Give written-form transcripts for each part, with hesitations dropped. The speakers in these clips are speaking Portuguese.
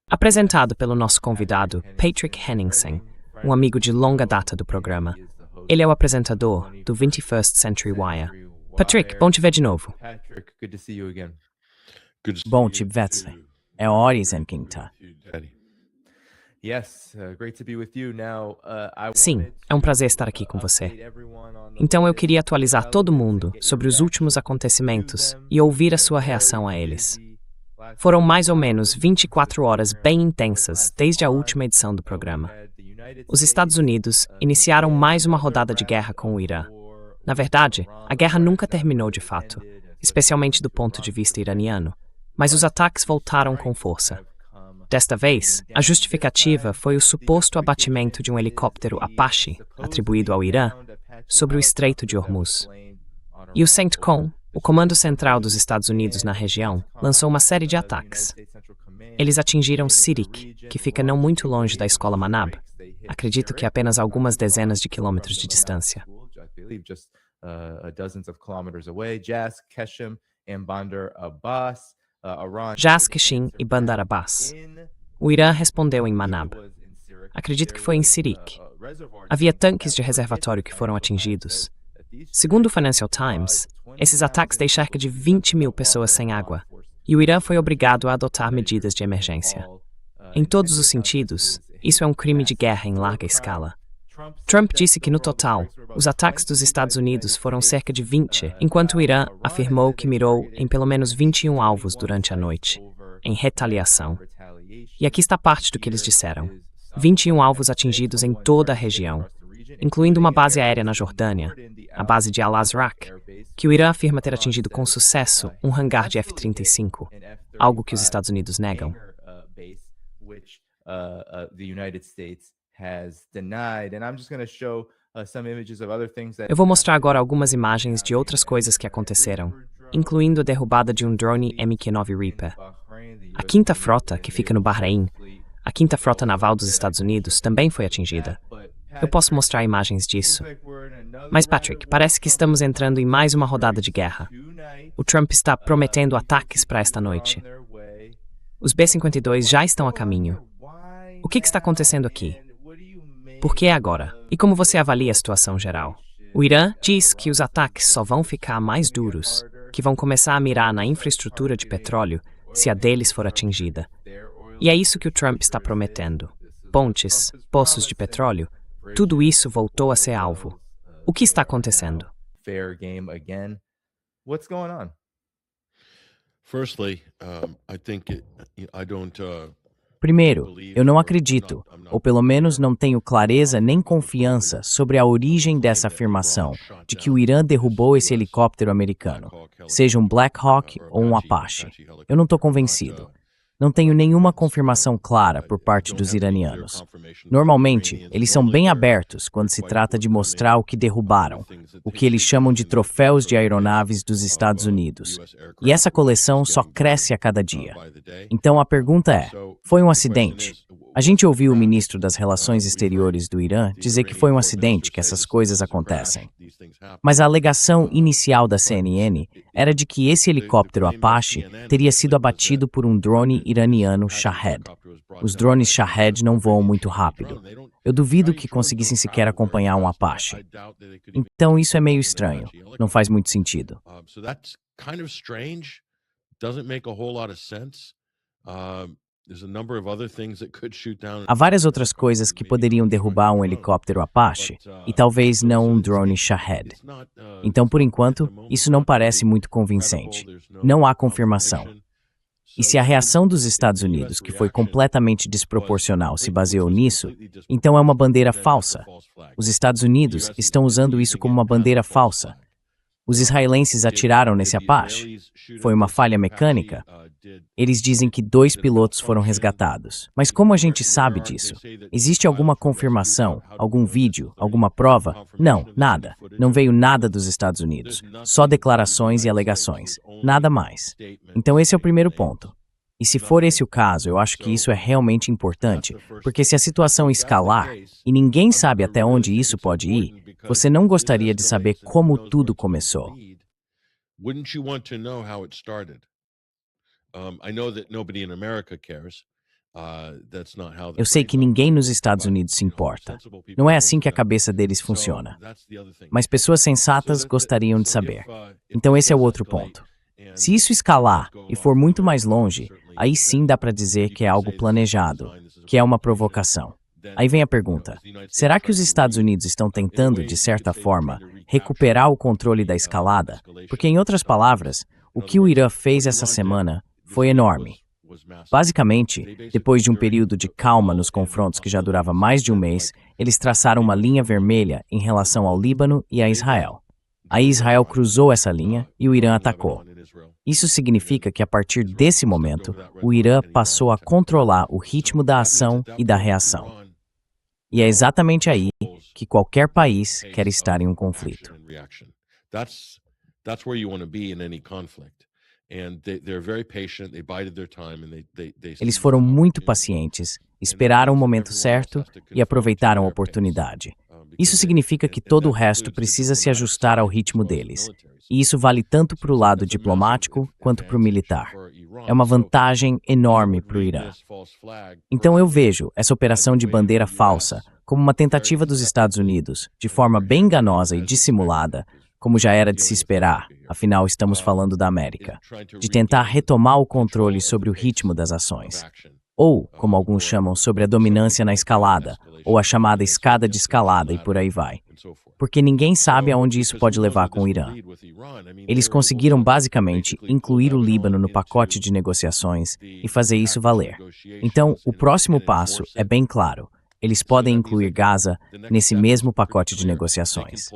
Apresentado pelo nosso convidado, Patrick Henningsen, um amigo de longa data do programa. Ele é o apresentador do 21st Century Wire. Patrick, bom te ver de novo. Bom te ver. É horas em quinta. Sim, é um prazer estar aqui com você. Então eu queria atualizar todo mundo sobre os últimos acontecimentos e ouvir a sua reação a eles. Foram mais ou menos 24 horas bem intensas desde a última edição do programa. Os Estados Unidos iniciaram mais uma rodada de guerra com o Irã. Na verdade, a guerra nunca terminou de fato, especialmente do ponto de vista iraniano, mas os ataques voltaram com força. Desta vez, a justificativa foi o suposto abatimento de um helicóptero Apache, atribuído ao Irã, sobre o Estreito de Hormuz. E o CENTCOM, o Comando Central dos Estados Unidos na região, lançou uma série de ataques. Eles atingiram Sirik, que fica não muito longe da escola Manab. Acredito que apenas algumas dezenas de quilômetros de distância. Jaz, Keshin e Bandar Abbas. O Irã respondeu em Manab. Acredito que foi em Sirik. Havia tanques de reservatório que foram atingidos. Segundo o Financial Times, esses ataques deixaram cerca de 20 mil pessoas sem água, e o Irã foi obrigado a adotar medidas de emergência. Em todos os sentidos, isso é um crime de guerra em larga escala. Trump disse que, no total, os ataques dos Estados Unidos foram cerca de 20, enquanto o Irã afirmou que mirou em pelo menos 21 alvos durante a noite, em retaliação. E aqui está parte do que eles disseram. 21 alvos atingidos em toda a região, incluindo uma base aérea na Jordânia, a base de Al-Azraq, que o Irã afirma ter atingido com sucesso um hangar de F-35, algo que os Estados Unidos negam. Eu vou mostrar agora algumas imagens de outras coisas que aconteceram, incluindo a derrubada de um drone MQ-9 Reaper. A Quinta Frota, que fica no Bahrein, a Quinta Frota Naval dos Estados Unidos, também foi atingida. Eu posso mostrar imagens disso. Mas, Patrick, parece que estamos entrando em mais uma rodada de guerra. O Trump está prometendo ataques para esta noite. Os B-52 já estão a caminho. O que está acontecendo aqui? Por que agora? E como você avalia a situação geral? O Irã diz que os ataques só vão ficar mais duros, que vão começar a mirar na infraestrutura de petróleo se a deles for atingida. E é isso que o Trump está prometendo. Pontes, poços de petróleo, tudo isso voltou a ser alvo. O que está acontecendo? Primeiro, eu não acredito, ou pelo menos não tenho clareza nem confiança sobre a origem dessa afirmação de que o Irã derrubou esse helicóptero americano, seja um Black Hawk ou um Apache. Eu não estou convencido. Não tenho nenhuma confirmação clara por parte dos iranianos. Normalmente, eles são bem abertos quando se trata de mostrar o que derrubaram, o que eles chamam de troféus de aeronaves dos Estados Unidos. E essa coleção só cresce a cada dia. Então a pergunta é, foi um acidente? A gente ouviu o ministro das Relações Exteriores do Irã dizer que foi um acidente, que essas coisas acontecem. Mas a alegação inicial da CNN era de que esse helicóptero Apache teria sido abatido por um drone iraniano Shahed. Os drones Shahed não voam muito rápido. Eu duvido que conseguissem sequer acompanhar um Apache. Então isso é meio estranho. Não faz muito sentido. Há várias outras coisas que poderiam derrubar um helicóptero Apache, e talvez não um drone Shahed. Então, por enquanto, isso não parece muito convincente. Não há confirmação. E se a reação dos Estados Unidos, que foi completamente desproporcional, se baseou nisso, então é uma bandeira falsa. Os Estados Unidos estão usando isso como uma bandeira falsa. Os israelenses atiraram nesse Apache? Foi uma falha mecânica? Eles dizem que 2 pilotos foram resgatados. Mas como a gente sabe disso? Existe alguma confirmação? Algum vídeo? Alguma prova? Não, nada. Não veio nada dos Estados Unidos. Só declarações e alegações. Nada mais. Então esse é o primeiro ponto. E se for esse o caso, eu acho que isso é realmente importante, porque se a situação escalar, e ninguém sabe até onde isso pode ir, você não gostaria de saber como tudo começou. Eu sei que ninguém nos Estados Unidos se importa. Não é assim que a cabeça deles funciona. Mas pessoas sensatas gostariam de saber. Então esse é o outro ponto. Se isso escalar e for muito mais longe, aí sim dá para dizer que é algo planejado, que é uma provocação. Aí vem a pergunta: será que os Estados Unidos estão tentando, de certa forma, recuperar o controle da escalada? Porque, em outras palavras, o que o Irã fez essa semana foi enorme. Basicamente, depois de um período de calma nos confrontos que já durava mais de um mês, eles traçaram uma linha vermelha em relação ao Líbano e a Israel. Aí Israel cruzou essa linha e o Irã atacou. Isso significa que, a partir desse momento, o Irã passou a controlar o ritmo da ação e da reação. E é exatamente aí que qualquer país quer estar em um conflito. Eles foram muito pacientes, esperaram o momento certo e aproveitaram a oportunidade. Isso significa que todo o resto precisa se ajustar ao ritmo deles. E isso vale tanto para o lado diplomático quanto para o militar. É uma vantagem enorme para o Irã. Então eu vejo essa operação de bandeira falsa como uma tentativa dos Estados Unidos, de forma bem enganosa e dissimulada, como já era de se esperar, afinal estamos falando da América, de tentar retomar o controle sobre o ritmo das ações. Ou, como alguns chamam, sobre a dominância na escalada, ou a chamada escada de escalada e por aí vai. Porque ninguém sabe aonde isso pode levar com o Irã. Eles conseguiram basicamente incluir o Líbano no pacote de negociações e fazer isso valer. Então, o próximo passo é bem claro. Eles podem incluir Gaza nesse mesmo pacote de negociações.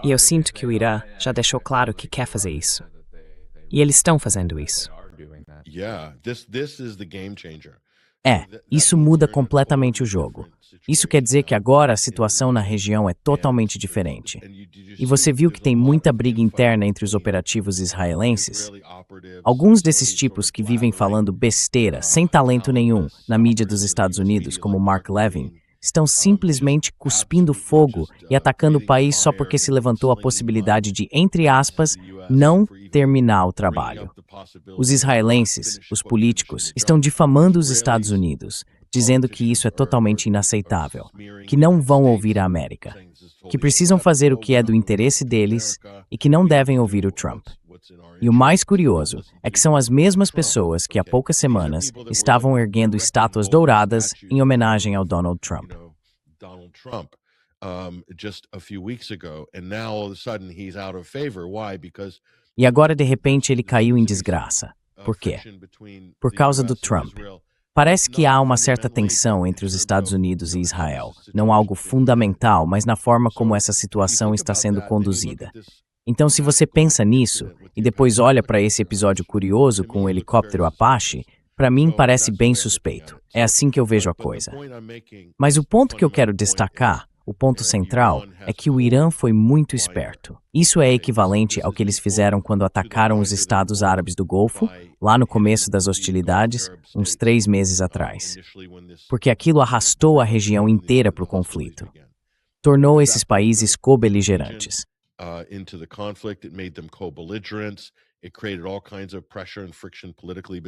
E eu sinto que o Irã já deixou claro que quer fazer isso. E eles estão fazendo isso. Isso muda completamente o jogo. Isso quer dizer que agora a situação na região é totalmente diferente. E você viu que tem muita briga interna entre os operativos israelenses? Alguns desses tipos que vivem falando besteira, sem talento nenhum, na mídia dos Estados Unidos, como Mark Levin, estão simplesmente cuspindo fogo e atacando o país só porque se levantou a possibilidade de, entre aspas, não terminar o trabalho. Os israelenses, os políticos, estão difamando os Estados Unidos, dizendo que isso é totalmente inaceitável, que não vão ouvir a América, que precisam fazer o que é do interesse deles e que não devem ouvir o Trump. E o mais curioso é que são as mesmas pessoas que há poucas semanas estavam erguendo estátuas douradas em homenagem ao Donald Trump. E agora, de repente, ele caiu em desgraça. Por quê? Por causa do Trump. Parece que há uma certa tensão entre os Estados Unidos e Israel, não algo fundamental, mas na forma como essa situação está sendo conduzida. Então, se você pensa nisso, e depois olha para esse episódio curioso com o helicóptero Apache, para mim parece bem suspeito. É assim que eu vejo a coisa. Mas o ponto que eu quero destacar, o ponto central, é que o Irã foi muito esperto. Isso é equivalente ao que eles fizeram quando atacaram os Estados Árabes do Golfo, lá no começo das hostilidades, uns 3 meses atrás. Porque aquilo arrastou a região inteira para o conflito. Tornou esses países co-beligerantes.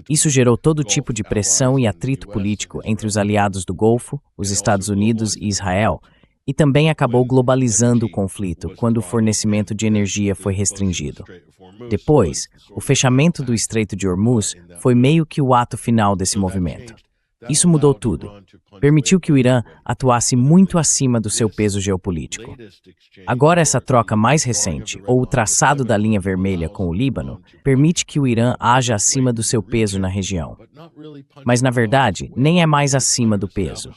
Isso gerou todo tipo de pressão e atrito político entre os aliados do Golfo, os Estados Unidos e Israel, e também acabou globalizando o conflito quando o fornecimento de energia foi restringido. Depois, o fechamento do Estreito de Hormuz foi meio que o ato final desse movimento. Isso mudou tudo. Permitiu que o Irã atuasse muito acima do seu peso geopolítico. Agora, essa troca mais recente, ou o traçado da linha vermelha com o Líbano, permite que o Irã haja acima do seu peso na região. Mas, na verdade, nem é mais acima do peso.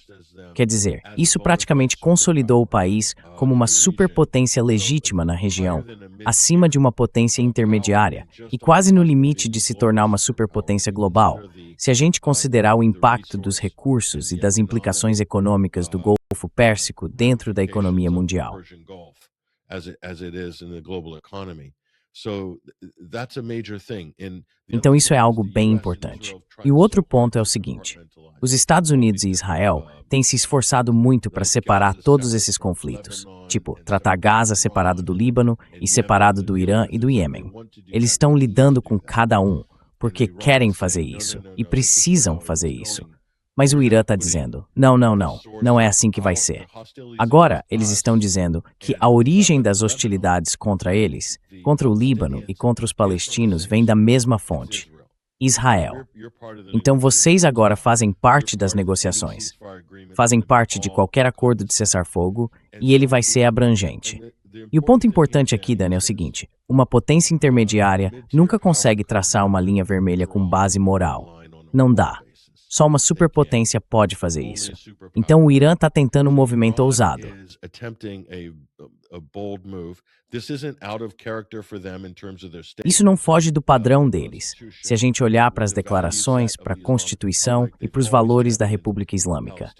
Quer dizer, isso praticamente consolidou o país como uma superpotência legítima na região, acima de uma potência intermediária e quase no limite de se tornar uma superpotência global, se a gente considerar o impacto dos recursos e das implicações econômicas do Golfo Pérsico dentro da economia mundial. Então isso é algo bem importante. E o outro ponto é o seguinte: os Estados Unidos e Israel têm se esforçado muito para separar todos esses conflitos, tipo, tratar Gaza separado do Líbano e separado do Irã e do Iêmen. Eles estão lidando com cada um, porque querem fazer isso e precisam fazer isso. Mas o Irã está dizendo, não é assim que vai ser. Agora, eles estão dizendo que a origem das hostilidades contra eles, contra o Líbano e contra os palestinos vem da mesma fonte, Israel. Então vocês agora fazem parte das negociações, fazem parte de qualquer acordo de cessar-fogo e ele vai ser abrangente. E o ponto importante aqui, Dani, é o seguinte: uma potência intermediária nunca consegue traçar uma linha vermelha com base moral. Não dá. Só uma superpotência pode fazer isso. Então o Irã está tentando um movimento ousado. Isso não foge do padrão deles, se a gente olhar para as declarações, para a Constituição e para os valores da República Islâmica.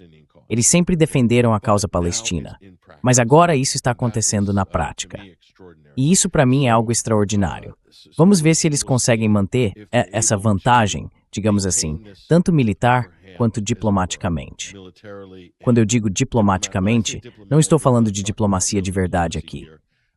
Eles sempre defenderam a causa palestina, mas agora isso está acontecendo na prática. E isso para mim é algo extraordinário. Vamos ver se eles conseguem manter essa vantagem, digamos assim, tanto militar quanto diplomaticamente. Quando eu digo diplomaticamente, não estou falando de diplomacia de verdade aqui.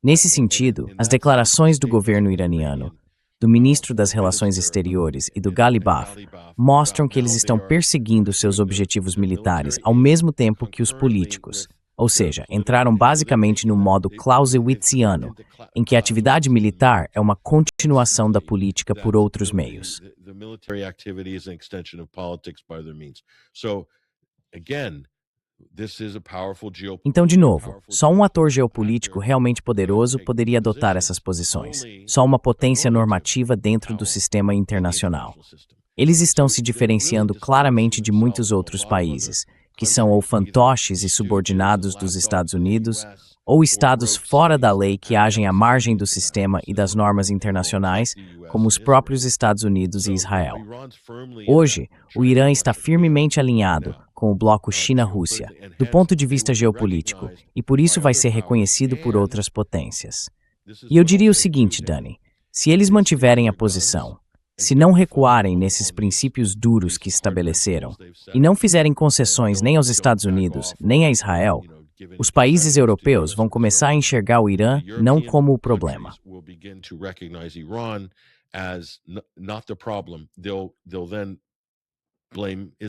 Nesse sentido, as declarações do governo iraniano, do ministro das Relações Exteriores e do Ghalibaf mostram que eles estão perseguindo seus objetivos militares ao mesmo tempo que os políticos. Ou seja, entraram basicamente no modo clausewitziano, em que a atividade militar é uma continuação da política por outros meios. Então, de novo, só um ator geopolítico realmente poderoso poderia adotar essas posições. Só uma potência normativa dentro do sistema internacional. Eles estão se diferenciando claramente de muitos outros países, que são ou fantoches e subordinados dos Estados Unidos, ou estados fora da lei que agem à margem do sistema e das normas internacionais, como os próprios Estados Unidos e Israel. Hoje, o Irã está firmemente alinhado com o bloco China-Rússia, do ponto de vista geopolítico, e por isso vai ser reconhecido por outras potências. E eu diria o seguinte, Dani, se eles mantiverem a posição, se não recuarem nesses princípios duros que estabeleceram e não fizerem concessões nem aos Estados Unidos, nem a Israel, os países europeus vão começar a enxergar o Irã não como o problema.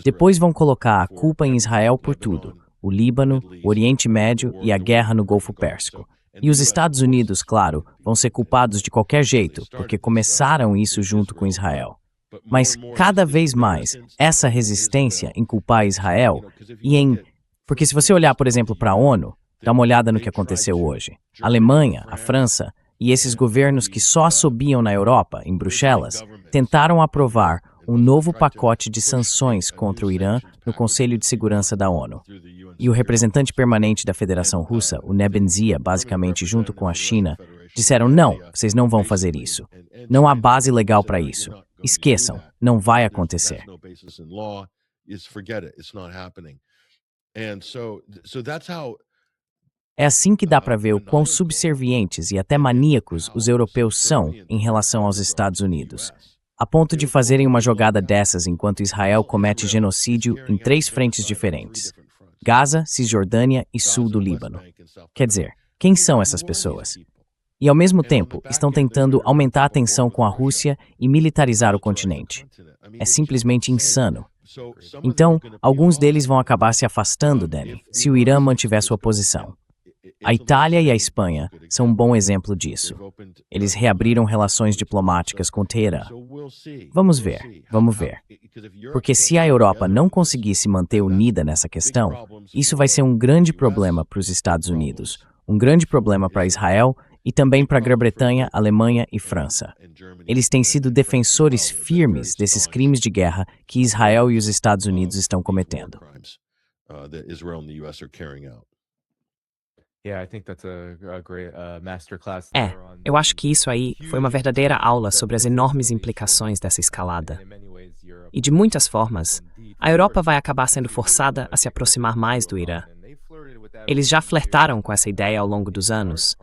Depois vão colocar a culpa em Israel por tudo, o Líbano, o Oriente Médio e a guerra no Golfo Pérsico. E os Estados Unidos, claro, vão ser culpados de qualquer jeito, porque começaram isso junto com Israel. Mas, cada vez mais, essa resistência em culpar Israel Porque se você olhar, por exemplo, para a ONU, dá uma olhada no que aconteceu hoje. A Alemanha, a França e esses governos que só assobiam na Europa, em Bruxelas, tentaram aprovar um novo pacote de sanções contra o Irã no Conselho de Segurança da ONU. E o representante permanente da Federação Russa, o Nebenzia, basicamente junto com a China, disseram não, vocês não vão fazer isso. Não há base legal para isso. Esqueçam, não vai acontecer. É assim que dá para ver o quão subservientes e até maníacos os europeus são em relação aos Estados Unidos, a ponto de fazerem uma jogada dessas enquanto Israel comete genocídio em 3 frentes diferentes: Gaza, Cisjordânia e sul do Líbano. Quer dizer, quem são essas pessoas? E ao mesmo tempo, estão tentando aumentar a tensão com a Rússia e militarizar o continente. É simplesmente insano. Então, alguns deles vão acabar se afastando, Dani, se o Irã mantiver sua posição. A Itália e a Espanha são um bom exemplo disso. Eles reabriram relações diplomáticas com Teherã. Vamos ver. Porque se a Europa não conseguir se manter unida nessa questão, isso vai ser um grande problema para os Estados Unidos, um grande problema para Israel e também para a Grã-Bretanha, Alemanha e França. Eles têm sido defensores firmes desses crimes de guerra que Israel e os Estados Unidos estão cometendo. Eu acho que isso aí foi uma verdadeira aula sobre as enormes implicações dessa escalada. E de muitas formas, a Europa vai acabar sendo forçada a se aproximar mais do Irã. Eles já flertaram com essa ideia ao longo dos anos,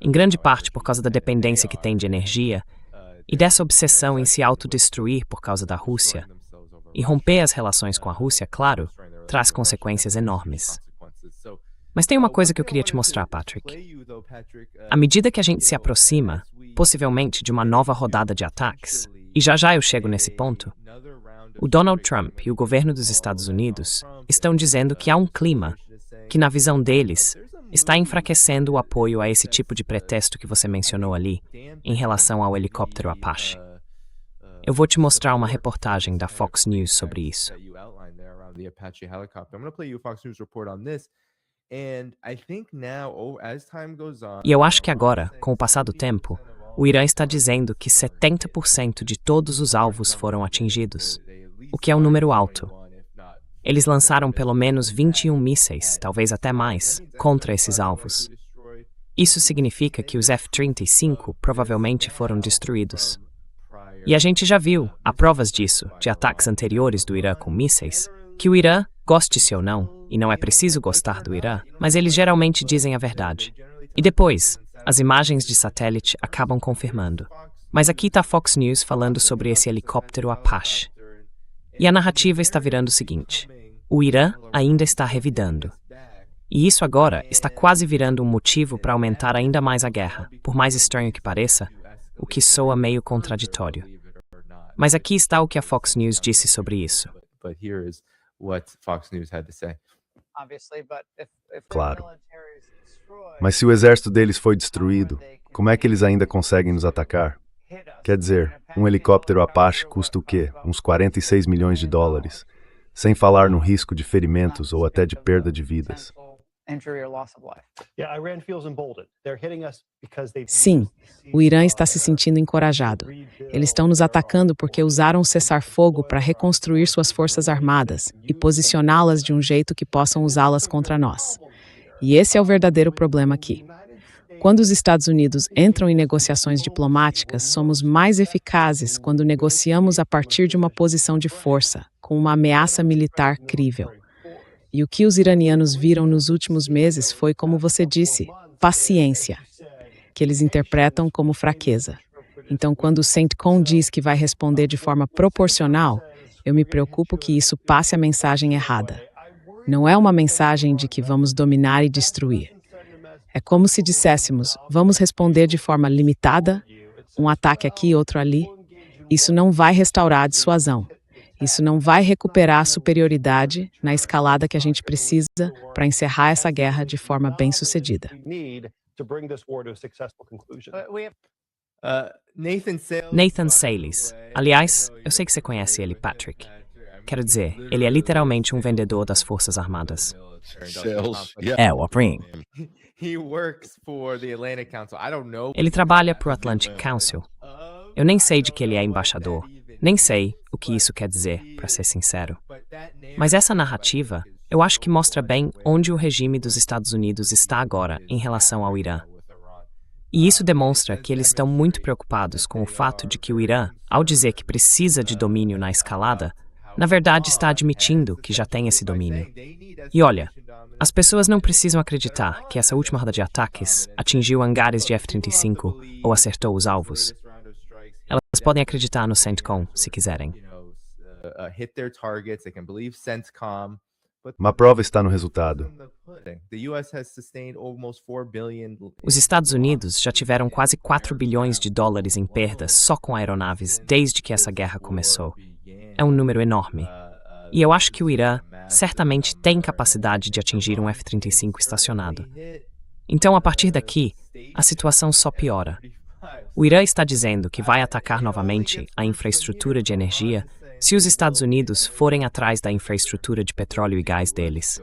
em grande parte por causa da dependência que tem de energia e dessa obsessão em se autodestruir por causa da Rússia. E romper as relações com a Rússia, claro, traz consequências enormes. Mas tem uma coisa que eu queria te mostrar, Patrick. À medida que a gente se aproxima, possivelmente, de uma nova rodada de ataques, e já eu chego nesse ponto, o Donald Trump e o governo dos Estados Unidos estão dizendo que há um clima que, na visão deles, está enfraquecendo o apoio a esse tipo de pretexto que você mencionou ali, em relação ao helicóptero Apache. Eu vou te mostrar uma reportagem da Fox News sobre isso. E eu acho que agora, com o passar do tempo, o Irã está dizendo que 70% de todos os alvos foram atingidos, o que é um número alto. Eles lançaram pelo menos 21 mísseis, talvez até mais, contra esses alvos. Isso significa que os F-35 provavelmente foram destruídos. E a gente já viu, há provas disso, de ataques anteriores do Irã com mísseis, que o Irã, goste-se ou não, e não é preciso gostar do Irã, mas eles geralmente dizem a verdade. E depois, as imagens de satélite acabam confirmando. Mas aqui está a Fox News falando sobre esse helicóptero Apache. E a narrativa está virando o seguinte: o Irã ainda está revidando. E isso agora está quase virando um motivo para aumentar ainda mais a guerra, por mais estranho que pareça, o que soa meio contraditório. Mas aqui está o que a Fox News disse sobre isso. Claro. Mas se o exército deles foi destruído, como é que eles ainda conseguem nos atacar? Quer dizer, um helicóptero Apache custa o quê? Uns 46 milhões de dólares, sem falar no risco de ferimentos ou até de perda de vidas. Sim, o Irã está se sentindo encorajado. Eles estão nos atacando porque usaram o cessar-fogo para reconstruir suas forças armadas e posicioná-las de um jeito que possam usá-las contra nós. E esse é o verdadeiro problema aqui. Quando os Estados Unidos entram em negociações diplomáticas, somos mais eficazes quando negociamos a partir de uma posição de força, com uma ameaça militar crível. E o que os iranianos viram nos últimos meses foi, como você disse, paciência, que eles interpretam como fraqueza. Então, quando o CENTCOM diz que vai responder de forma proporcional, eu me preocupo que isso passe a mensagem errada. Não é uma mensagem de que vamos dominar e destruir. É como se disséssemos, vamos responder de forma limitada, um ataque aqui, outro ali. Isso não vai restaurar a dissuasão. Isso não vai recuperar a superioridade na escalada que a gente precisa para encerrar essa guerra de forma bem-sucedida. Nathan Sayles. Aliás, eu sei que você conhece ele, Patrick. Quero dizer, ele é literalmente um vendedor das Forças Armadas. É, o Aprim. Ele trabalha para o Atlantic Council. Eu nem sei de que ele é embaixador. Nem sei o que isso quer dizer, para ser sincero. Mas essa narrativa, eu acho que mostra bem onde o regime dos Estados Unidos está agora em relação ao Irã. E isso demonstra que eles estão muito preocupados com o fato de que o Irã, ao dizer que precisa de domínio na escalada, na verdade está admitindo que já tem esse domínio. E olha, as pessoas não precisam acreditar que essa última roda de ataques atingiu hangares de F-35 ou acertou os alvos. Elas podem acreditar no CENTCOM, se quiserem. Uma prova está no resultado. Os Estados Unidos já tiveram quase 4 bilhões de dólares em perdas só com aeronaves desde que essa guerra começou. É um número enorme. E eu acho que o Irã certamente tem capacidade de atingir um F-35 estacionado. Então, a partir daqui, a situação só piora. O Irã está dizendo que vai atacar novamente a infraestrutura de energia se os Estados Unidos forem atrás da infraestrutura de petróleo e gás deles.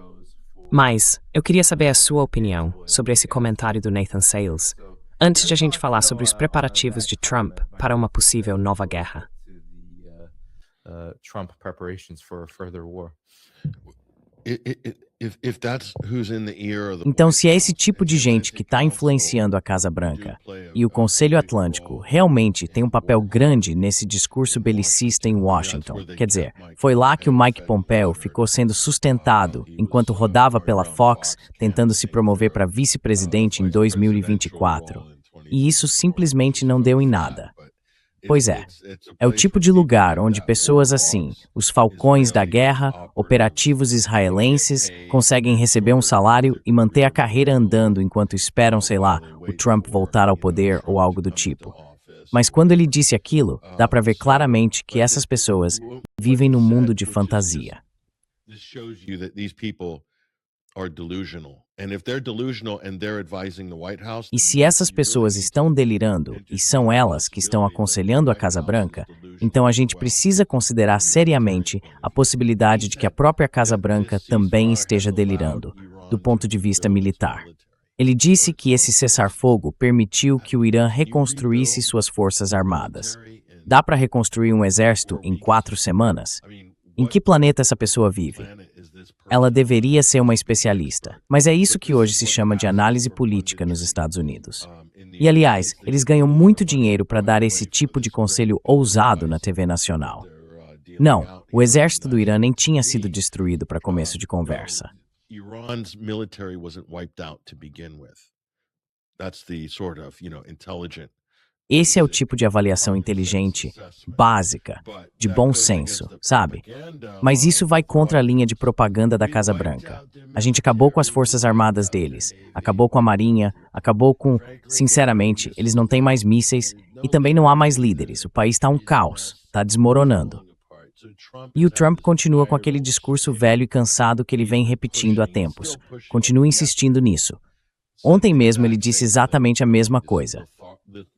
Mas eu queria saber a sua opinião sobre esse comentário do Nathan Sayles, antes de a gente falar sobre os preparativos de Trump para uma possível nova guerra. Então, se é esse tipo de gente que está influenciando a Casa Branca e o Conselho Atlântico realmente tem um papel grande nesse discurso belicista em Washington, quer dizer, foi lá que o Mike Pompeo ficou sendo sustentado enquanto rodava pela Fox tentando se promover para vice-presidente em 2024. E isso simplesmente não deu em nada. Pois é o tipo de lugar onde pessoas assim, os falcões da guerra, operativos israelenses, conseguem receber um salário e manter a carreira andando enquanto esperam, sei lá, o Trump voltar ao poder ou algo do tipo. Mas quando ele disse aquilo, dá para ver claramente que essas pessoas vivem num mundo de fantasia. E se essas pessoas estão delirando e são elas que estão aconselhando a Casa Branca, então a gente precisa considerar seriamente a possibilidade de que a própria Casa Branca também esteja delirando, do ponto de vista militar. Ele disse que esse cessar-fogo permitiu que o Irã reconstruísse suas forças armadas. Dá para reconstruir um exército em 4 semanas? Em que planeta essa pessoa vive? Ela deveria ser uma especialista, mas é isso que hoje se chama de análise política nos Estados Unidos. E, aliás, eles ganham muito dinheiro para dar esse tipo de conselho ousado na TV nacional. Não, o exército do Irã nem tinha sido destruído para começo de conversa. Iran's military wasn't wiped out to begin with. That's the sort of, intelligent. Esse é o tipo de avaliação inteligente, básica, de bom senso, sabe? Mas isso vai contra a linha de propaganda da Casa Branca. A gente acabou com as forças armadas deles, acabou com a marinha, acabou com... Sinceramente, eles não têm mais mísseis e também não há mais líderes. O país está um caos, está desmoronando. E o Trump continua com aquele discurso velho e cansado que ele vem repetindo há tempos. Continua insistindo nisso. Ontem mesmo ele disse exatamente a mesma coisa.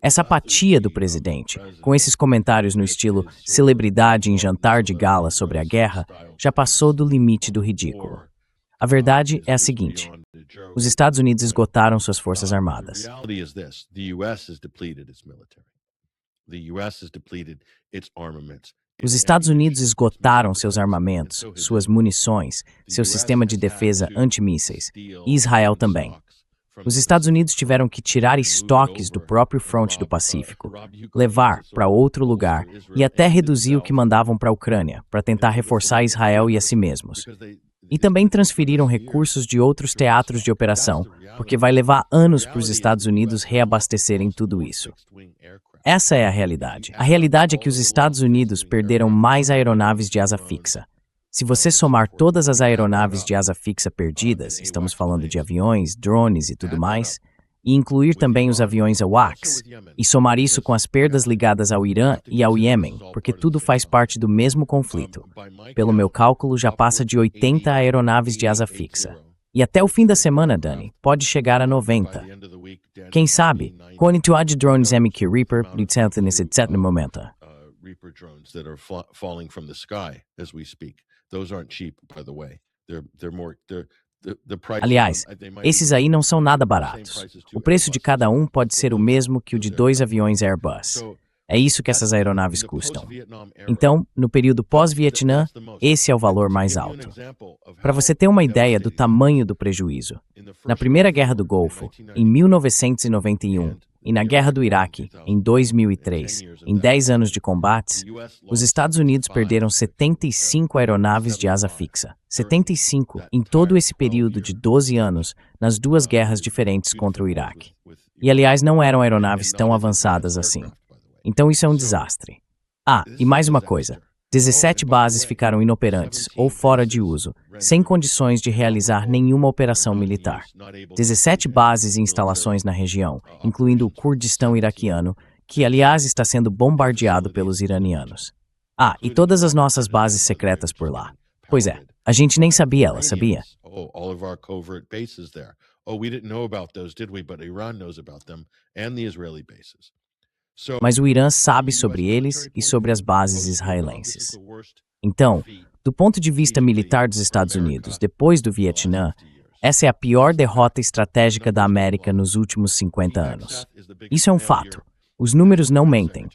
Essa apatia do presidente, com esses comentários no estilo celebridade em jantar de gala sobre a guerra, já passou do limite do ridículo. A verdade é a seguinte: os Estados Unidos esgotaram suas forças armadas. Os Estados Unidos esgotaram seus armamentos, suas munições, seu sistema de defesa antimísseis, e Israel também. Os Estados Unidos tiveram que tirar estoques do próprio fronte do Pacífico, levar para outro lugar e até reduzir o que mandavam para a Ucrânia, para tentar reforçar Israel e a si mesmos. E também transferiram recursos de outros teatros de operação, porque vai levar anos para os Estados Unidos reabastecerem tudo isso. Essa é a realidade. A realidade é que os Estados Unidos perderam mais aeronaves de asa fixa. Se você somar todas as aeronaves de asa fixa perdidas, estamos falando de aviões, drones e tudo mais, e incluir também os aviões AWACS, e somar isso com as perdas ligadas ao Irã e ao Iêmen, porque tudo faz parte do mesmo conflito. Pelo meu cálculo, já passa de 80 aeronaves de asa fixa. E até o fim da semana, Dani, pode chegar a 90. Quem sabe, com de drones MQ Reaper, etc. no momento. Reaper drones that are falling from the sky as we speak. Those aren't cheap, by the way. Aliás, esses aí não são nada baratos. O preço de cada um pode ser o mesmo que o de 2 aviões Airbus. É isso que essas aeronaves custam. Então, no período pós-Vietnã, esse é o valor mais alto. Para você ter uma ideia do tamanho do prejuízo, na Primeira Guerra do Golfo, em 1991, e na Guerra do Iraque, em 2003, em 10 anos de combates, os Estados Unidos perderam 75 aeronaves de asa fixa. 75 em todo esse período de 12 anos, nas 2 guerras diferentes contra o Iraque. E, aliás, não eram aeronaves tão avançadas assim. Então isso é um desastre. E mais uma coisa. 17 bases ficaram inoperantes ou fora de uso, sem condições de realizar nenhuma operação militar. 17 bases e instalações na região, incluindo o Kurdistão iraquiano, que, aliás, está sendo bombardeado pelos iranianos. E todas as nossas bases secretas por lá. Pois é, a gente nem sabia elas, sabia? All of our covert bases there. We didn't know about those, did we? But Iran knows about them and the Israeli bases. Mas o Irã sabe sobre eles e sobre as bases israelenses. Então, do ponto de vista militar dos Estados Unidos, depois do Vietnã, essa é a pior derrota estratégica da América nos últimos 50 anos. Isso é um fato. Os números não mentem.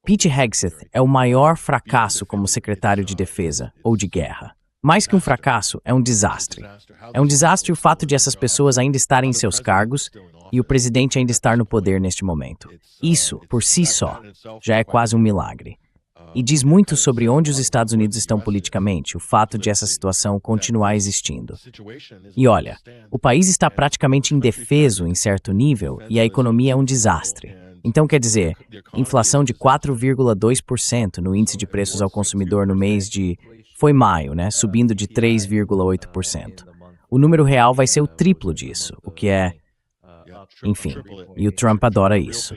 Pete Hegseth é o maior fracasso como secretário de defesa ou de guerra. Mais que um fracasso, é um desastre. É um desastre o fato de essas pessoas ainda estarem em seus cargos e o presidente ainda estar no poder neste momento. Isso, por si só, já é quase um milagre. E diz muito sobre onde os Estados Unidos estão politicamente, o fato de essa situação continuar existindo. E olha, o país está praticamente indefeso em certo nível e a economia é um desastre. Então, quer dizer, inflação de 4,2% no índice de preços ao consumidor no mês de... Foi maio, né? Subindo de 3,8%. O número real vai ser o triplo disso, o que é... Enfim, e o Trump adora isso.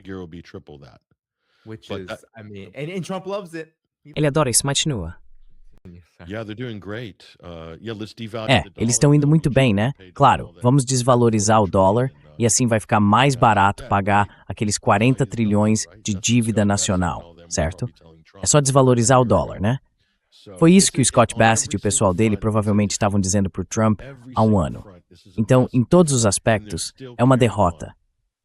Ele adora isso, continua. Eles estão indo muito bem, né? Claro, vamos desvalorizar o dólar e assim vai ficar mais barato pagar aqueles 40 trilhões de dívida nacional, certo? É só desvalorizar o dólar, né? Foi isso que o Scott Bassett e o pessoal dele provavelmente estavam dizendo para o Trump há um ano. Então, em todos os aspectos, é uma derrota.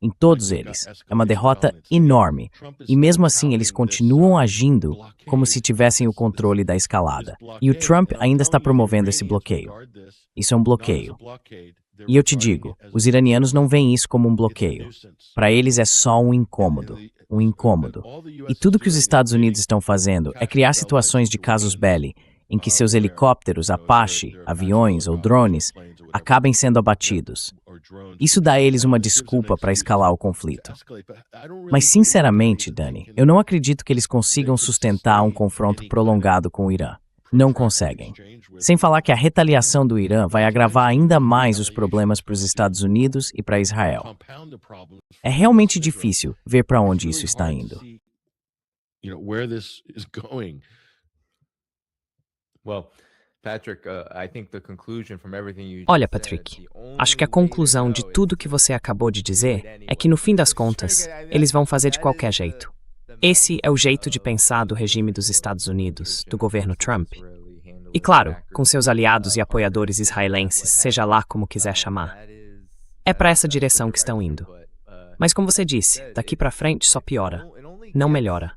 Em todos eles. É uma derrota enorme. E mesmo assim, eles continuam agindo como se tivessem o controle da escalada. E o Trump ainda está promovendo esse bloqueio. Isso é um bloqueio. E eu te digo, os iranianos não veem isso como um bloqueio. Para eles é só um incômodo. Um incômodo. E tudo que os Estados Unidos estão fazendo é criar situações de casus belli, em que seus helicópteros, Apache, aviões ou drones acabem sendo abatidos. Isso dá a eles uma desculpa para escalar o conflito. Mas, sinceramente, Dani, eu não acredito que eles consigam sustentar um confronto prolongado com o Irã. Não conseguem. Sem falar que a retaliação do Irã vai agravar ainda mais os problemas para os Estados Unidos e para Israel. É realmente difícil ver para onde isso está indo. Olha, Patrick, acho que a conclusão de tudo que você acabou de dizer é que, no fim das contas, eles vão fazer de qualquer jeito. Esse é o jeito de pensar do regime dos Estados Unidos, do governo Trump. E claro, com seus aliados e apoiadores israelenses, seja lá como quiser chamar. É para essa direção que estão indo. Mas como você disse, daqui para frente só piora, não melhora.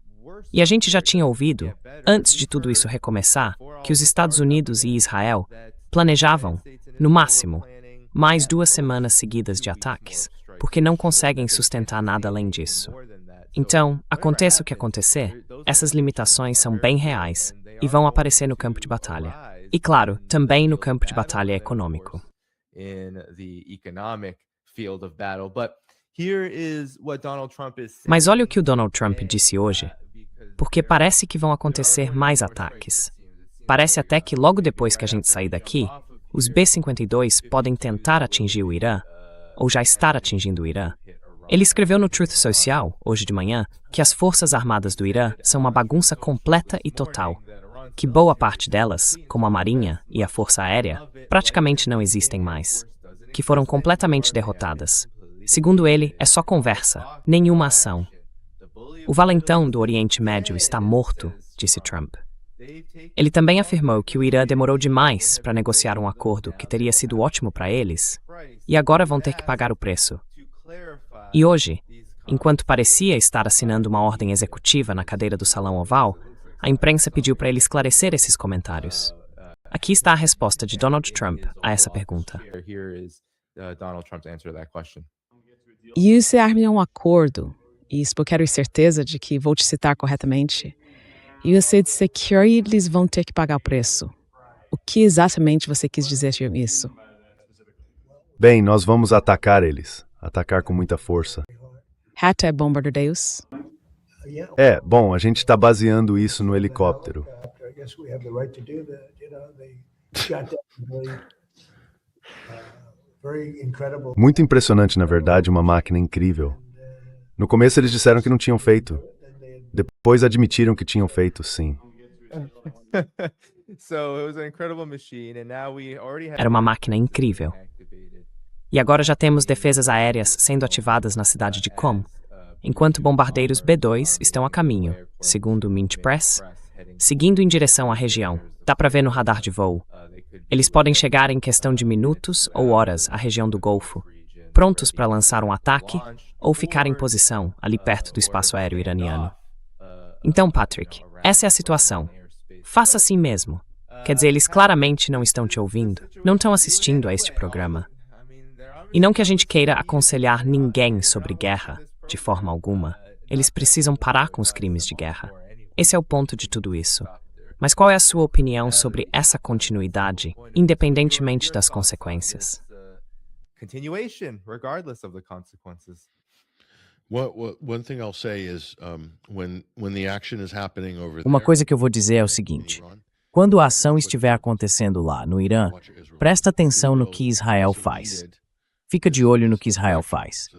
E a gente já tinha ouvido, antes de tudo isso recomeçar, que os Estados Unidos e Israel planejavam, no máximo, mais 2 semanas seguidas de ataques, porque não conseguem sustentar nada além disso. Então, aconteça o que acontecer, essas limitações são bem reais e vão aparecer no campo de batalha. E claro, também no campo de batalha econômico. Mas olha o que o Donald Trump disse hoje, porque parece que vão acontecer mais ataques. Parece até que logo depois que a gente sair daqui, os B-52 podem tentar atingir o Irã, ou já estar atingindo o Irã. Ele escreveu no Truth Social, hoje de manhã, que as Forças Armadas do Irã são uma bagunça completa e total, que boa parte delas, como a Marinha e a Força Aérea, praticamente não existem mais, que foram completamente derrotadas. Segundo ele, é só conversa, nenhuma ação. O valentão do Oriente Médio está morto, disse Trump. Ele também afirmou que o Irã demorou demais para negociar um acordo que teria sido ótimo para eles, e agora vão ter que pagar o preço. E hoje, enquanto parecia estar assinando uma ordem executiva na cadeira do Salão Oval, a imprensa pediu para ele esclarecer esses comentários. Aqui está a resposta de Donald Trump a essa pergunta. E se arme um acordo, e isso eu quero ter certeza de que vou te citar corretamente, e você disse que eles vão ter que pagar o preço. O que exatamente você quis dizer com isso? Bem, nós vamos atacar eles. Atacar com muita força. Até bombardeios? Bom, a gente está baseando isso no helicóptero. Muito impressionante, na verdade, uma máquina incrível. No começo eles disseram que não tinham feito. Depois admitiram que tinham feito, sim. Era uma máquina incrível. E agora já temos defesas aéreas sendo ativadas na cidade de Qom, enquanto bombardeiros B-2 estão a caminho, segundo o Mint Press, seguindo em direção à região. Dá para ver no radar de voo. Eles podem chegar em questão de minutos ou horas à região do Golfo, prontos para lançar um ataque ou ficar em posição ali perto do espaço aéreo iraniano. Então, Patrick, essa é a situação. Faça assim mesmo. Quer dizer, eles claramente não estão te ouvindo, não estão assistindo a este programa. E não que a gente queira aconselhar ninguém sobre guerra, de forma alguma. Eles precisam parar com os crimes de guerra. Esse é o ponto de tudo isso. Mas qual é a sua opinião sobre essa continuidade, independentemente das consequências? Uma coisa que eu vou dizer é o seguinte: quando a ação estiver acontecendo lá, no Irã, presta atenção no que Israel faz. Fica de olho no que Israel faz.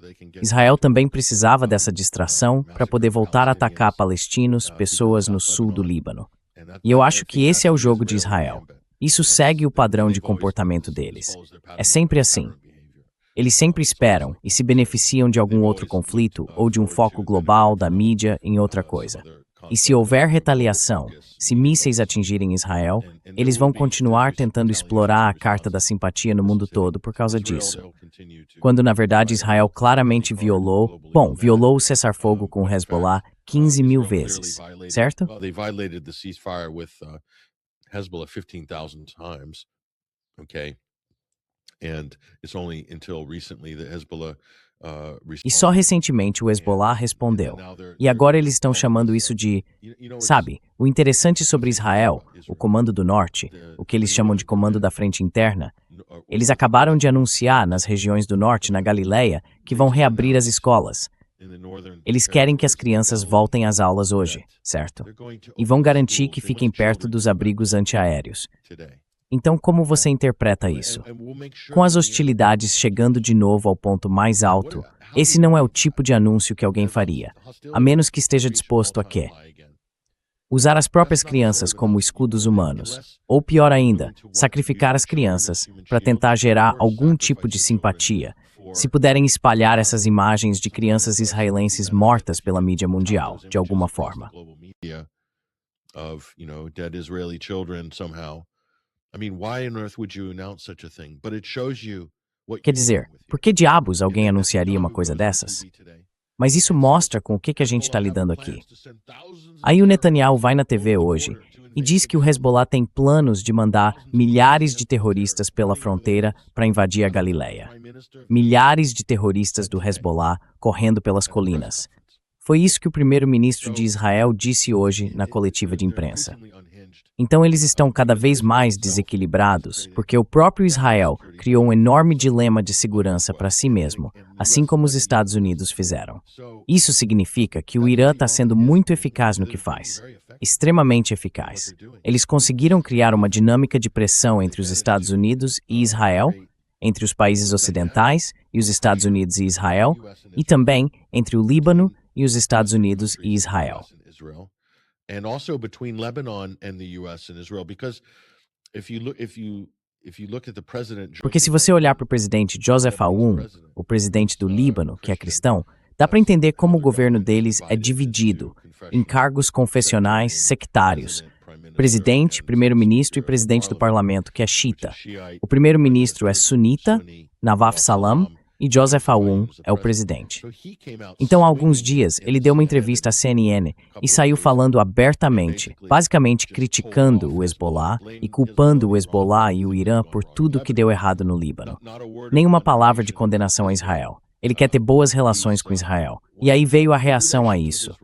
Israel também precisava dessa distração para poder voltar a atacar palestinos, pessoas no sul do Líbano. E eu acho que esse é o jogo de Israel. Isso segue o padrão de comportamento deles. É sempre assim. Eles sempre esperam e se beneficiam de algum outro conflito ou de um foco global da mídia em outra coisa. E se houver retaliação, se mísseis atingirem Israel, eles vão continuar tentando explorar a carta da simpatia no mundo todo por causa disso. Quando, na verdade, Israel claramente violou o cessar-fogo com o Hezbollah 15 mil vezes, certo? Hezbollah 15,000 times, okay? And it's only until recently that Hezbollah E só recentemente o Hezbollah respondeu. E agora eles estão chamando isso de... Sabe, o interessante sobre Israel, o Comando do Norte, o que eles chamam de Comando da Frente Interna, eles acabaram de anunciar nas regiões do Norte, na Galileia, que vão reabrir as escolas. Eles querem que as crianças voltem às aulas hoje, certo? E vão garantir que fiquem perto dos abrigos antiaéreos. Então, como você interpreta isso? Com as hostilidades chegando de novo ao ponto mais alto, esse não é o tipo de anúncio que alguém faria, a menos que esteja disposto a quê? Usar as próprias crianças como escudos humanos, ou pior ainda, sacrificar as crianças para tentar gerar algum tipo de simpatia, se puderem espalhar essas imagens de crianças israelenses mortas pela mídia mundial, de alguma forma. Quer dizer, por que diabos alguém anunciaria uma coisa dessas? Mas isso mostra com o que a gente está lidando aqui. Aí o Netanyahu vai na TV hoje e diz que o Hezbollah tem planos de mandar milhares de terroristas pela fronteira para invadir a Galileia. Milhares de terroristas do Hezbollah correndo pelas colinas. Foi isso que o primeiro-ministro de Israel disse hoje na coletiva de imprensa. Então eles estão cada vez mais desequilibrados, porque o próprio Israel criou um enorme dilema de segurança para si mesmo, assim como os Estados Unidos fizeram. Isso significa que o Irã está sendo muito eficaz no que faz, extremamente eficaz. Eles conseguiram criar uma dinâmica de pressão entre os Estados Unidos e Israel, entre os países ocidentais e os Estados Unidos e Israel, e também entre o Líbano e os Estados Unidos e Israel. And also between Lebanon and the US and Israel, because if you look at the president. Porque se você olhar para o presidente Joseph Aoun, o presidente do Líbano, que é cristão, dá para entender como o governo deles é dividido em cargos confessionais sectários. Presidente, primeiro-ministro e presidente do parlamento, que é xiita. O primeiro-ministro é sunita, Nawaf Salam, e Joseph Aoun é o presidente. Então, há alguns dias, ele deu uma entrevista à CNN e saiu falando abertamente, basicamente criticando o Hezbollah e culpando o Hezbollah e o Irã por tudo que deu errado no Líbano. Nenhuma palavra de condenação a Israel. Ele quer ter boas relações com Israel. E aí veio a reação a isso.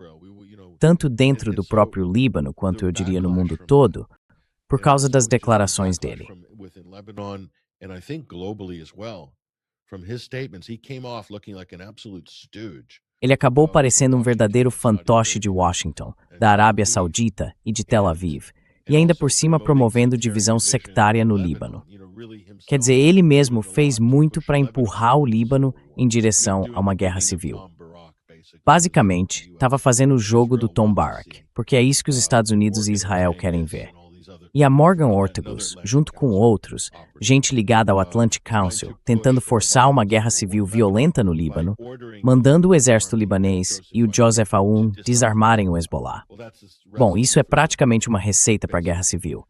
Tanto dentro do próprio Líbano, quanto eu diria no mundo todo, por causa das declarações dele. Ele acabou parecendo um verdadeiro fantoche de Washington, da Arábia Saudita e de Tel Aviv, e ainda por cima promovendo divisão sectária no Líbano. Quer dizer, ele mesmo fez muito para empurrar o Líbano em direção a uma guerra civil. Basicamente, estava fazendo o jogo do Tom Barrack, porque é isso que os Estados Unidos e Israel querem ver. E a Morgan Ortagus, junto com outros, gente ligada ao Atlantic Council, tentando forçar uma guerra civil violenta no Líbano, mandando o exército libanês e o Joseph Aoun desarmarem o Hezbollah. Bom, isso é praticamente uma receita para a guerra civil.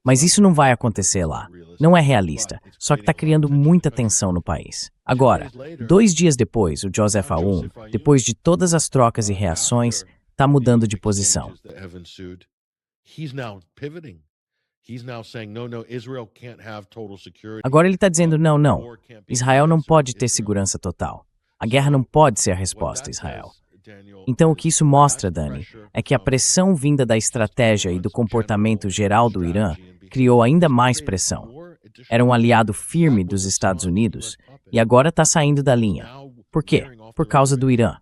Mas isso não vai acontecer lá. Não é realista, só que está criando muita tensão no país. Agora, 2 dias depois, o Joseph Aoun, depois de todas as trocas e reações, está mudando de posição. Agora ele está dizendo, não, Israel não pode ter segurança total. A guerra não pode ser a resposta, Israel. Então o que isso mostra, Dani, é que a pressão vinda da estratégia e do comportamento geral do Irã criou ainda mais pressão. Era um aliado firme dos Estados Unidos e agora está saindo da linha. Por quê? Por causa do Irã.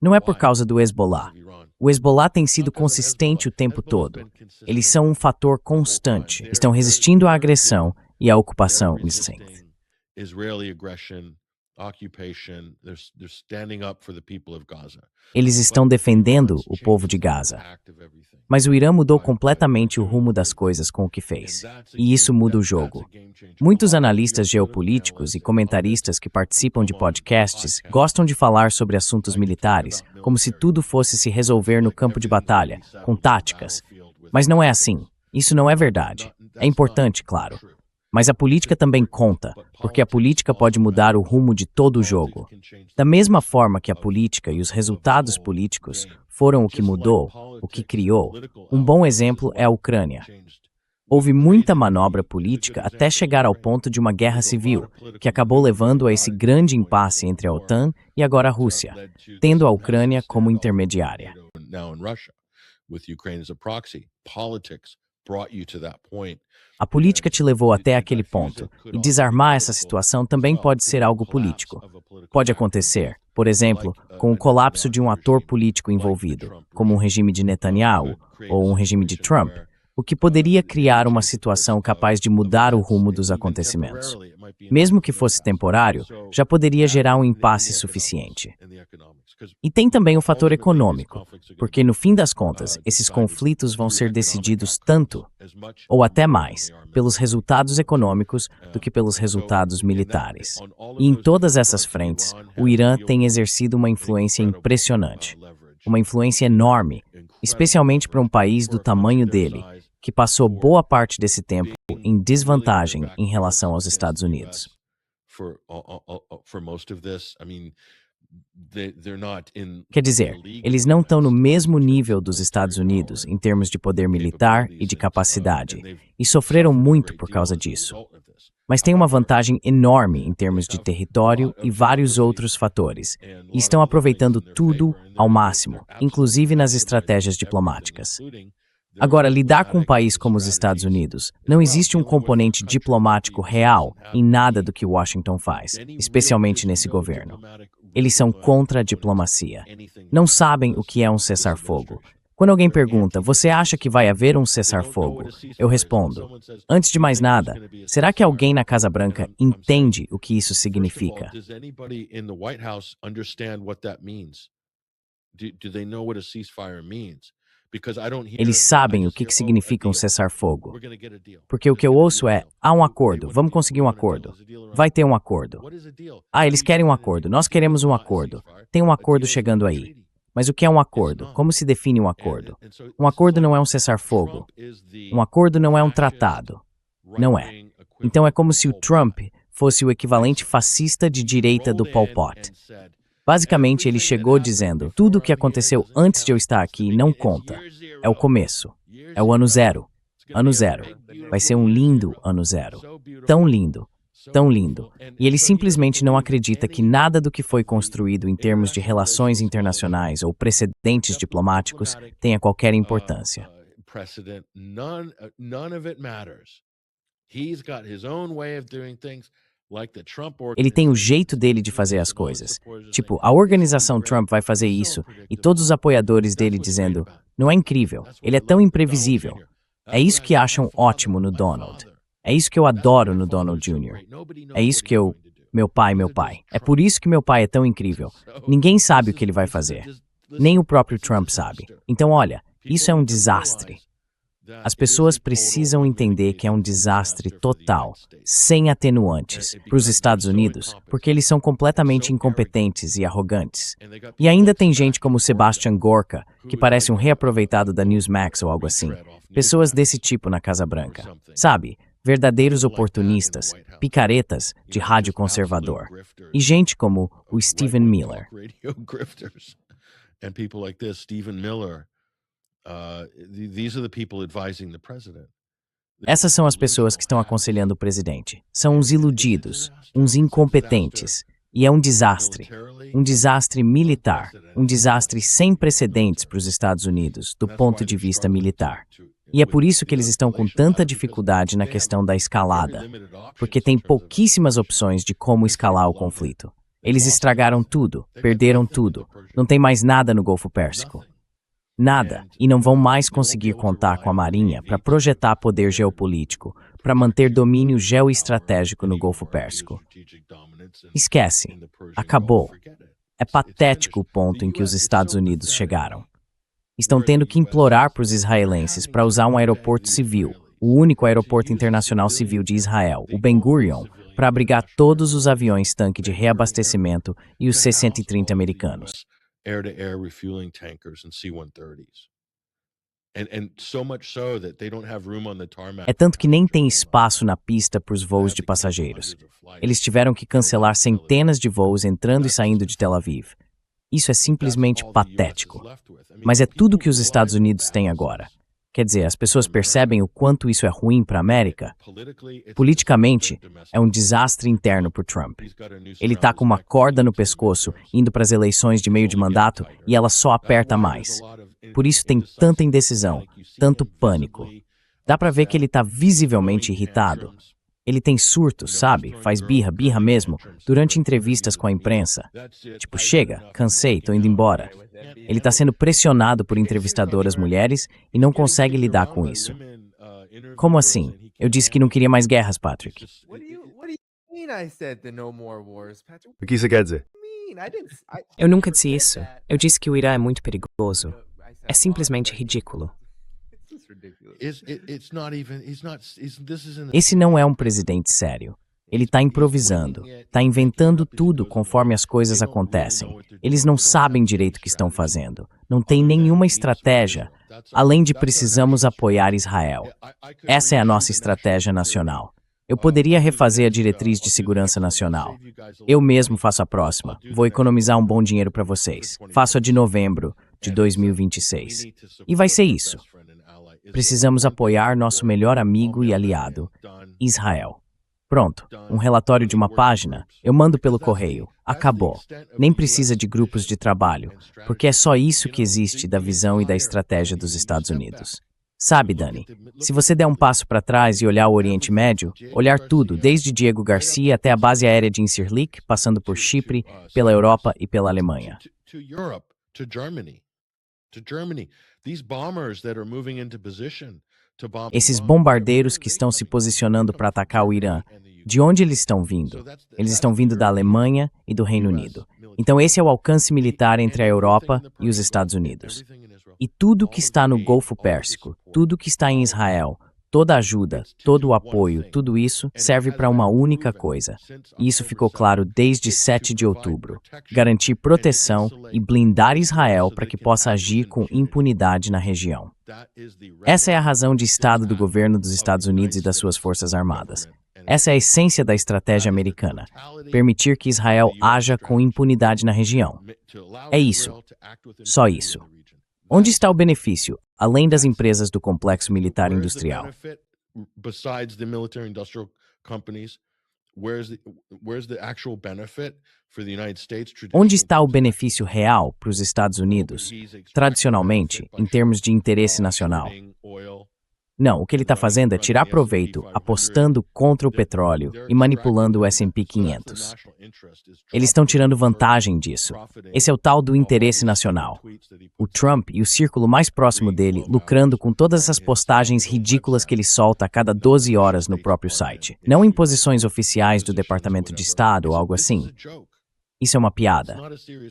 Não é por causa do Hezbollah. O Hezbollah tem sido consistente o tempo todo. Eles são um fator constante. Estão resistindo à agressão e à ocupação israelense. Eles estão defendendo o povo de Gaza. Mas o Irã mudou completamente o rumo das coisas com o que fez. E isso muda o jogo. Muitos analistas geopolíticos e comentaristas que participam de podcasts gostam de falar sobre assuntos militares, como se tudo fosse se resolver no campo de batalha, com táticas. Mas não é assim. Isso não é verdade. É importante, claro. Mas a política também conta, porque a política pode mudar o rumo de todo o jogo. Da mesma forma que a política e os resultados políticos foram o que mudou, o que criou, um bom exemplo é a Ucrânia. Houve muita manobra política até chegar ao ponto de uma guerra civil, que acabou levando a esse grande impasse entre a OTAN e agora a Rússia, tendo a Ucrânia como intermediária. A política te levou até aquele ponto, e desarmar essa situação também pode ser algo político. Pode acontecer, por exemplo, com o colapso de um ator político envolvido, como um regime de Netanyahu ou um regime de Trump, o que poderia criar uma situação capaz de mudar o rumo dos acontecimentos. Mesmo que fosse temporário, já poderia gerar um impasse suficiente. E tem também o fator econômico, porque no fim das contas, esses conflitos vão ser decididos tanto, ou até mais, pelos resultados econômicos do que pelos resultados militares. E em todas essas frentes, o Irã tem exercido uma influência impressionante, uma influência enorme, especialmente para um país do tamanho dele, que passou boa parte desse tempo em desvantagem em relação aos Estados Unidos. Quer dizer, eles não estão no mesmo nível dos Estados Unidos em termos de poder militar e de capacidade, e sofreram muito por causa disso. Mas têm uma vantagem enorme em termos de território e vários outros fatores, e estão aproveitando tudo ao máximo, inclusive nas estratégias diplomáticas. Agora, lidar com um país como os Estados Unidos, não existe um componente diplomático real em nada do que Washington faz, especialmente nesse governo. Eles são contra a diplomacia. Não sabem o que é um cessar-fogo. Quando alguém pergunta, você acha que vai haver um cessar-fogo? Eu respondo, antes de mais nada, será que alguém na Casa Branca entende o que isso significa? Eles sabem o que significa um cessar-fogo. Porque o que eu ouço é, há um acordo, vamos conseguir um acordo. Vai ter um acordo. Ah, eles querem um acordo, nós queremos um acordo. Tem um acordo chegando aí. Mas o que é um acordo? Como se define um acordo? Um acordo não é um cessar-fogo. Um acordo não é um tratado. Não é. Então é como se o Trump fosse o equivalente fascista de direita do Pol Pot. Basicamente, ele chegou dizendo, tudo o que aconteceu antes de eu estar aqui não conta. É o começo. É o ano zero. Ano zero. Vai ser um lindo ano zero. Tão lindo. Tão lindo. E ele simplesmente não acredita que nada do que foi construído em termos de relações internacionais ou precedentes diplomáticos tenha qualquer importância. Ele tem o jeito dele de fazer as coisas. Tipo, a organização Trump vai fazer isso e todos os apoiadores dele dizendo, não é incrível, ele é tão imprevisível. É isso que acham ótimo no Donald. É isso que eu adoro no Donald Jr. É isso que meu pai. É por isso que meu pai é tão incrível. Ninguém sabe o que ele vai fazer. Nem o próprio Trump sabe. Então, olha, isso é um desastre. As pessoas precisam entender que é um desastre total, sem atenuantes, para os Estados Unidos, porque eles são completamente incompetentes e arrogantes. E ainda tem gente como Sebastian Gorka, que parece um reaproveitado da Newsmax ou algo assim. Pessoas desse tipo na Casa Branca. Sabe? Verdadeiros oportunistas, picaretas de rádio conservador. E gente como o Stephen Miller. These are the people advising the president. Essas são as pessoas que estão aconselhando o presidente. São uns iludidos, uns incompetentes. E é um desastre. Um desastre militar. Um desastre sem precedentes para os Estados Unidos, do ponto de vista militar. E é por isso que eles estão com tanta dificuldade na questão da escalada. Porque tem pouquíssimas opções de como escalar o conflito. Eles estragaram tudo, perderam tudo. Não tem mais nada no Golfo Pérsico. Nada, e não vão mais conseguir contar com a Marinha para projetar poder geopolítico, para manter domínio geoestratégico no Golfo Pérsico. Esquece. Acabou. É patético o ponto em que os Estados Unidos chegaram. Estão tendo que implorar para os israelenses para usar um aeroporto civil, o único aeroporto internacional civil de Israel, o Ben Gurion, para abrigar todos os aviões-tanque de reabastecimento e os C-130 americanos. Air-to-air refueling tankers and C-130s. É tanto que nem tem espaço na pista para os voos de passageiros. Eles tiveram que cancelar centenas de voos entrando e saindo de Tel Aviv. Isso é simplesmente patético. Mas é tudo que os Estados Unidos têm agora. Quer dizer, as pessoas percebem o quanto isso é ruim para a América? Politicamente, é um desastre interno para o Trump. Ele está com uma corda no pescoço, indo para as eleições de meio de mandato, e ela só aperta mais. Por isso tem tanta indecisão, tanto pânico. Dá para ver que ele está visivelmente irritado. Ele tem surtos, sabe? Faz birra mesmo, durante entrevistas com a imprensa. Tipo, chega, cansei, tô indo embora. Ele está sendo pressionado por entrevistadoras mulheres e não consegue lidar com isso. Como assim? Eu disse que não queria mais guerras, Patrick. O que você quer dizer? Eu nunca disse isso. Eu disse que o Irã é muito perigoso. É simplesmente ridículo. Esse não é um presidente sério. Ele está improvisando, está inventando tudo conforme as coisas acontecem. Eles não sabem direito o que estão fazendo. Não tem nenhuma estratégia, além de precisamos apoiar Israel. Essa é a nossa estratégia nacional. Eu poderia refazer a diretriz de segurança nacional. Eu mesmo faço a próxima. Vou economizar um bom dinheiro para vocês. Faço a de novembro de 2026. E vai ser isso. Precisamos apoiar nosso melhor amigo e aliado, Israel. Pronto, um relatório de uma página, eu mando pelo correio. Acabou. Nem precisa de grupos de trabalho, porque é só isso que existe da visão e da estratégia dos Estados Unidos. Sabe, Dani, se você der um passo para trás e olhar o Oriente Médio, olhar tudo, desde Diego Garcia até a base aérea de Incirlik, passando por Chipre, pela Europa e pela Alemanha. Esses bombardeiros que estão se posicionando para atacar o Irã, de onde eles estão vindo? Eles estão vindo da Alemanha e do Reino Unido. Então esse é o alcance militar entre a Europa e os Estados Unidos. E tudo que está no Golfo Pérsico, tudo que está em Israel, toda a ajuda, todo o apoio, tudo isso serve para uma única coisa. E isso ficou claro desde 7 de outubro. Garantir proteção e blindar Israel para que possa agir com impunidade na região. Essa é a razão de Estado do governo dos Estados Unidos e das suas Forças Armadas. Essa é a essência da estratégia americana. Permitir que Israel haja com impunidade na região. É isso. Só isso. Onde está o benefício, além das empresas do complexo militar industrial? Onde está o benefício real para os Estados Unidos, tradicionalmente, em termos de interesse nacional? Não, o que ele está fazendo é tirar proveito, apostando contra o petróleo e manipulando o S&P 500. Eles estão tirando vantagem disso. Esse é o tal do interesse nacional. O Trump e o círculo mais próximo dele lucrando com todas essas postagens ridículas que ele solta a cada 12 horas no próprio site. Não em posições oficiais do Departamento de Estado ou algo assim. Isso é uma piada.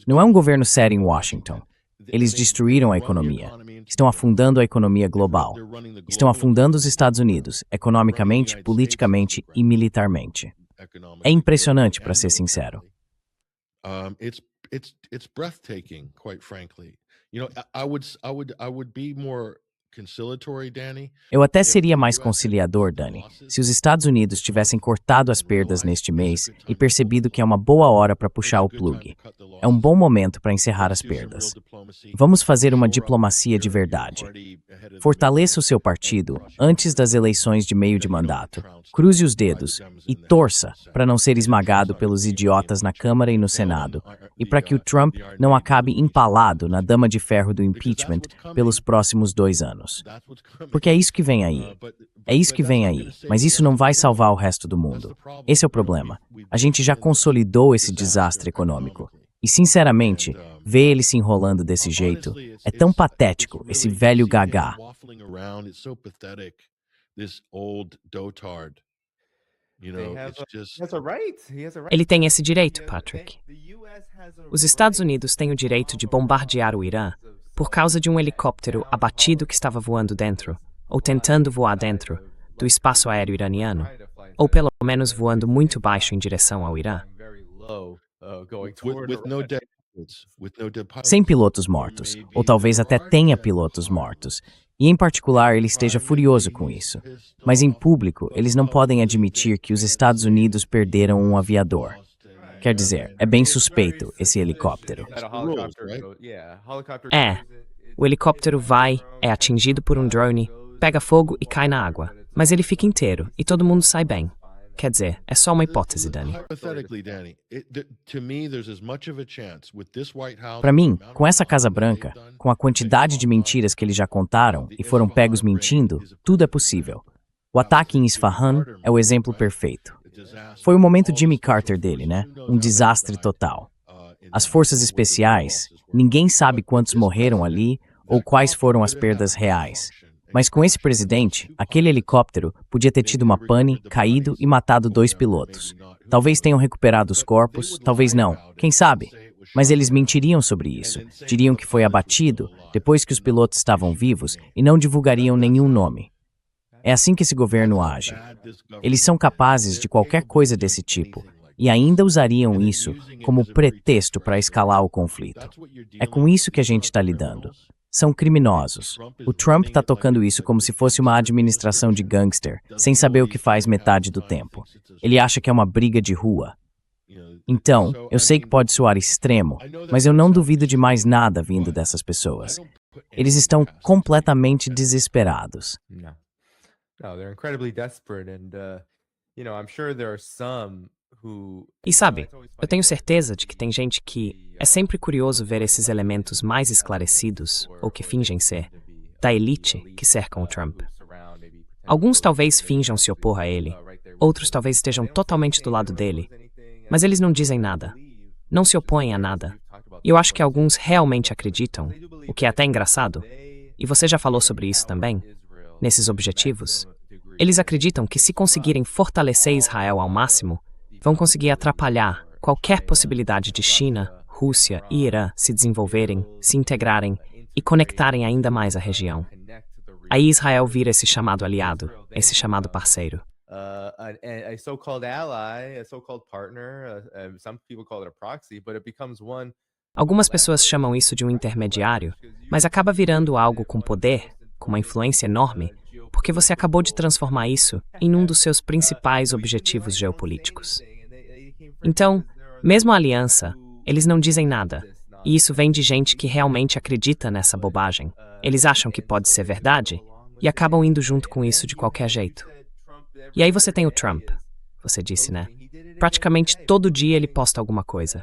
Não é um governo sério em Washington. Eles destruíram a economia. Estão afundando a economia global. Estão afundando os Estados Unidos, economicamente, politicamente e militarmente. É impressionante, para ser sincero. It's breathtaking, quite frankly. You know, I would be more conciliatory, Danny. Eu até seria mais conciliador, Dani, se os Estados Unidos tivessem cortado as perdas neste mês e percebido que é uma boa hora para puxar o plug. É um bom momento para encerrar as perdas. Vamos fazer uma diplomacia de verdade. Fortaleça o seu partido antes das eleições de meio de mandato. Cruze os dedos e torça para não ser esmagado pelos idiotas na Câmara e no Senado, e para que o Trump não acabe empalado na dama de ferro do impeachment pelos próximos 2 anos. Porque é isso que vem aí. É isso que vem aí, mas isso não vai salvar o resto do mundo. Esse é o problema. A gente já consolidou esse desastre econômico. E, sinceramente, ver ele se enrolando desse jeito é tão patético, esse velho gagá. Ele tem esse direito, Patrick. Os Estados Unidos têm o direito de bombardear o Irã por causa de um helicóptero abatido que estava voando dentro, ou tentando voar dentro, do espaço aéreo iraniano, ou pelo menos voando muito baixo em direção ao Irã. Sem pilotos mortos, ou talvez até tenha pilotos mortos. E, em particular, ele esteja furioso com isso. Mas, em público, eles não podem admitir que os Estados Unidos perderam um aviador. Quer dizer, é bem suspeito esse helicóptero. O helicóptero é atingido por um drone, pega fogo e cai na água. Mas ele fica inteiro e todo mundo sai bem. Quer dizer, é só uma hipótese, Dani. Para mim, com essa Casa Branca, com a quantidade de mentiras que eles já contaram e foram pegos mentindo, tudo é possível. O ataque em Isfahan é o exemplo perfeito. Foi o momento Jimmy Carter dele, né? Um desastre total. As forças especiais, ninguém sabe quantos morreram ali ou quais foram as perdas reais. Mas com esse presidente, aquele helicóptero podia ter tido uma pane, caído e matado 2 pilotos. Talvez tenham recuperado os corpos, talvez não, quem sabe? Mas eles mentiriam sobre isso. Diriam que foi abatido depois que os pilotos estavam vivos e não divulgariam nenhum nome. É assim que esse governo age. Eles são capazes de qualquer coisa desse tipo e ainda usariam isso como pretexto para escalar o conflito. É com isso que a gente está lidando. São criminosos. O Trump está tocando isso como se fosse uma administração de gangster, sem saber o que faz metade do tempo. Ele acha que é uma briga de rua. Então, eu sei que pode soar extremo, mas eu não duvido de mais nada vindo dessas pessoas. Eles estão completamente desesperados. E sabe, eu tenho certeza de que tem gente que é sempre curioso ver esses elementos mais esclarecidos, ou que fingem ser, da elite que cercam o Trump. Alguns talvez finjam se opor a ele, outros talvez estejam totalmente do lado dele, mas eles não dizem nada, não se opõem a nada. E eu acho que alguns realmente acreditam, o que é até engraçado, e você já falou sobre isso também, nesses objetivos. Eles acreditam que se conseguirem fortalecer Israel ao máximo, vão conseguir atrapalhar qualquer possibilidade de China, Rússia e Irã se desenvolverem, se integrarem e conectarem ainda mais a região. Aí Israel vira esse chamado aliado, esse chamado parceiro. Algumas pessoas chamam isso de um intermediário, mas acaba virando algo com poder, com uma influência enorme, porque você acabou de transformar isso em um dos seus principais objetivos geopolíticos. Então, mesmo a aliança, eles não dizem nada, e isso vem de gente que realmente acredita nessa bobagem. Eles acham que pode ser verdade e acabam indo junto com isso de qualquer jeito. E aí você tem o Trump, você disse, né? Praticamente todo dia ele posta alguma coisa.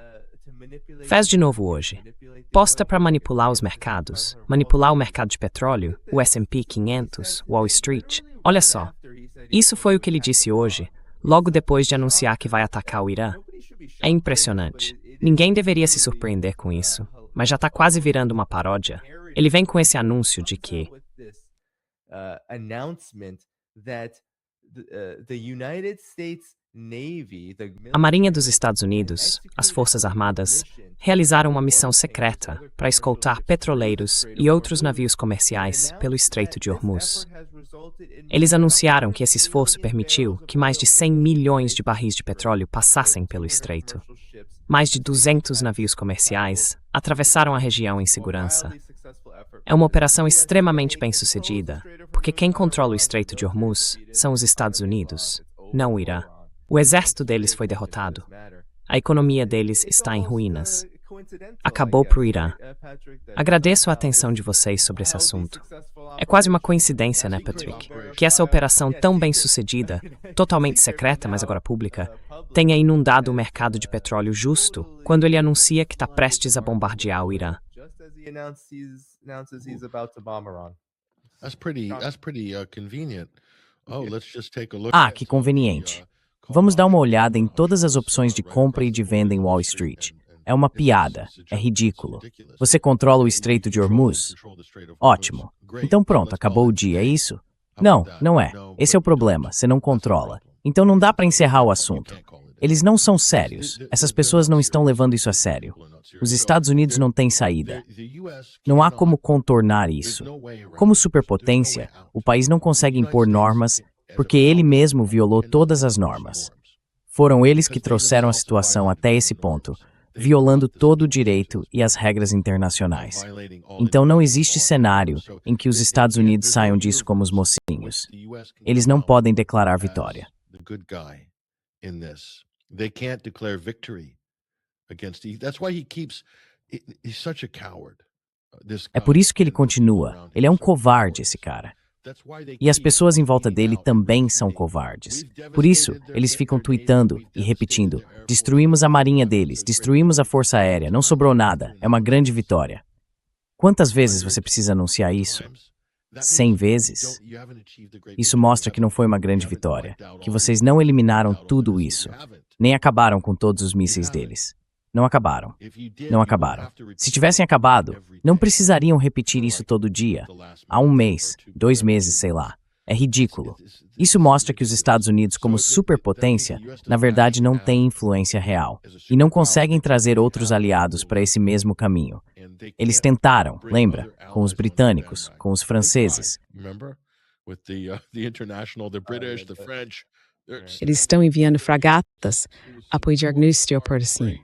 Fez de novo hoje. Posta para manipular os mercados, manipular o mercado de petróleo, o S&P 500, Wall Street. Olha só, isso foi o que ele disse hoje, logo depois de anunciar que vai atacar o Irã. É impressionante. Ninguém deveria se surpreender com isso, mas já está quase virando uma paródia. Ele vem com esse anúncio de que a Marinha dos Estados Unidos, as Forças Armadas, realizaram uma missão secreta para escoltar petroleiros e outros navios comerciais pelo Estreito de Hormuz. Eles anunciaram que esse esforço permitiu que mais de 100 milhões de barris de petróleo passassem pelo estreito. Mais de 200 navios comerciais atravessaram a região em segurança. É uma operação extremamente bem-sucedida, porque quem controla o Estreito de Hormuz são os Estados Unidos, não o Irã. O exército deles foi derrotado. A economia deles está em ruínas. Acabou para o Irã. Agradeço a atenção de vocês sobre esse assunto. É quase uma coincidência, né, Patrick? Que essa operação tão bem-sucedida, totalmente secreta, mas agora pública, tenha inundado o mercado de petróleo justo quando ele anuncia que está prestes a bombardear o Irã. Convenient. Que conveniente. Vamos dar uma olhada em todas as opções de compra e de venda em Wall Street. É uma piada, é ridículo. Você controla o Estreito de Hormuz? Ótimo. Então pronto, acabou o dia, é isso? Não, não é. Esse é o problema, você não controla. Então não dá para encerrar o assunto. Eles não são sérios. Essas pessoas não estão levando isso a sério. Os Estados Unidos não têm saída. Não há como contornar isso. Como superpotência, o país não consegue impor normas porque ele mesmo violou todas as normas. Foram eles que trouxeram a situação até esse ponto, violando todo o direito e as regras internacionais. Então não existe cenário em que os Estados Unidos saiam disso como os mocinhos. Eles não podem declarar vitória. É por isso que ele continua. Ele é um covarde, esse cara. E as pessoas em volta dele também são covardes. Por isso, eles ficam tweetando e repetindo: destruímos a marinha deles, destruímos a força aérea, não sobrou nada, é uma grande vitória. Quantas vezes você precisa anunciar isso? 100 vezes? Isso mostra que não foi uma grande vitória, que vocês não eliminaram tudo isso, nem acabaram com todos os mísseis deles. Não acabaram. Não acabaram. Se tivessem acabado, não precisariam repetir isso todo dia. Há um mês, 2 meses, sei lá. É ridículo. Isso mostra que os Estados Unidos, como superpotência, na verdade não têm influência real e não conseguem trazer outros aliados para esse mesmo caminho. Eles tentaram, lembra? Com os britânicos, com os franceses. Eles estão enviando fragatas, apoio de indústria por assim.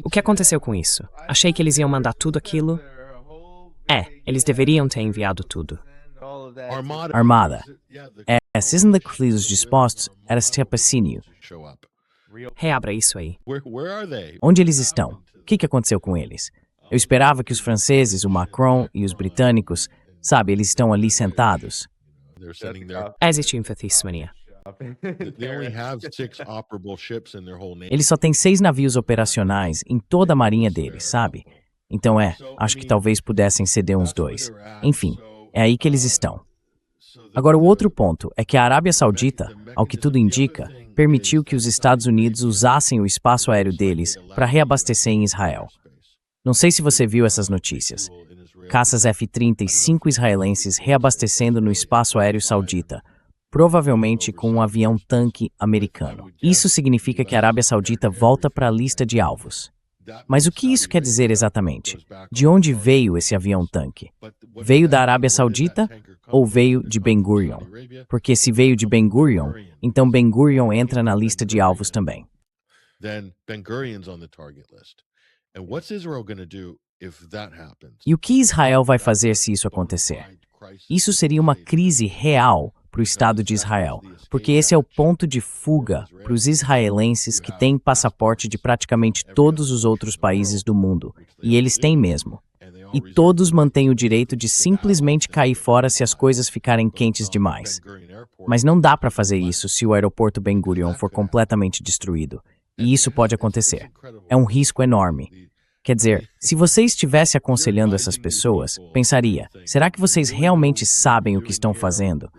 O que aconteceu com isso? Achei que eles iam mandar tudo aquilo. Eles deveriam ter enviado tudo. Armada. Esses indecisos dispostos a este patrocínio. Reabra isso aí. Onde eles estão? O que aconteceu com eles? Eu esperava que os franceses, o Macron e os britânicos, sabe, eles estão ali sentados. Existe infatismania. Eles só têm 6 navios operacionais em toda a marinha deles, sabe? Então acho que talvez pudessem ceder uns 2. Enfim, é aí que eles estão. Agora, o outro ponto é que a Arábia Saudita, ao que tudo indica, permitiu que os Estados Unidos usassem o espaço aéreo deles para reabastecer em Israel. Não sei se você viu essas notícias. Caças F-35 israelenses reabastecendo no espaço aéreo saudita, provavelmente com um avião-tanque americano. Isso significa que a Arábia Saudita volta para a lista de alvos. Mas o que isso quer dizer exatamente? De onde veio esse avião-tanque? Veio da Arábia Saudita ou veio de Ben Gurion? Porque se veio de Ben Gurion, então Ben Gurion entra na lista de alvos também. E o que Israel vai fazer se isso acontecer? Isso seria uma crise real para o Estado de Israel, porque esse é o ponto de fuga para os israelenses que têm passaporte de praticamente todos os outros países do mundo, e eles têm mesmo. E todos mantêm o direito de simplesmente cair fora se as coisas ficarem quentes demais. Mas não dá para fazer isso se o aeroporto Ben Gurion for completamente destruído, e isso pode acontecer. É um risco enorme. Quer dizer, se você estivesse aconselhando essas pessoas, pensaria, será que vocês realmente sabem o que estão fazendo?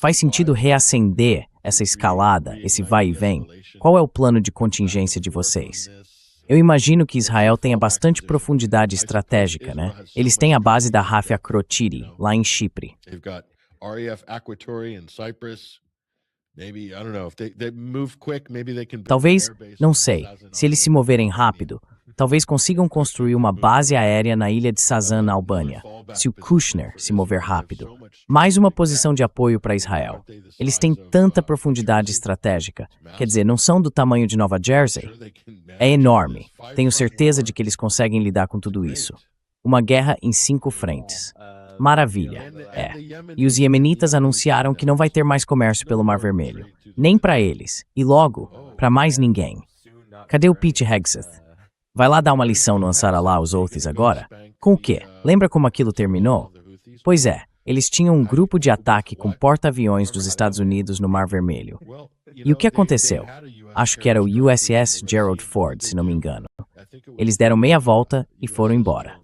Faz sentido reacender essa escalada, esse vai e vem? Qual é o plano de contingência de vocês? Eu imagino que Israel tenha bastante profundidade estratégica, né? Eles têm a base da RAF Akrotiri, lá em Chipre. Talvez, não sei, se eles se moverem rápido, talvez consigam construir uma base aérea na ilha de Sazan, na Albânia, se o Kushner se mover rápido. Mais uma posição de apoio para Israel. Eles têm tanta profundidade estratégica. Quer dizer, não são do tamanho de Nova Jersey? É enorme. Tenho certeza de que eles conseguem lidar com tudo isso. Uma guerra em 5 frentes. Maravilha, é. E os iemenitas anunciaram que não vai ter mais comércio pelo Mar Vermelho. Nem para eles. E logo, para mais ninguém. Cadê o Pete Hegseth? Vai lá dar uma lição no Ansar Allah aos Houthis agora? Com o quê? Lembra como aquilo terminou? Pois é, eles tinham um grupo de ataque com porta-aviões dos Estados Unidos no Mar Vermelho. E o que aconteceu? Acho que era o USS Gerald Ford, se não me engano. Eles deram meia volta e foram embora.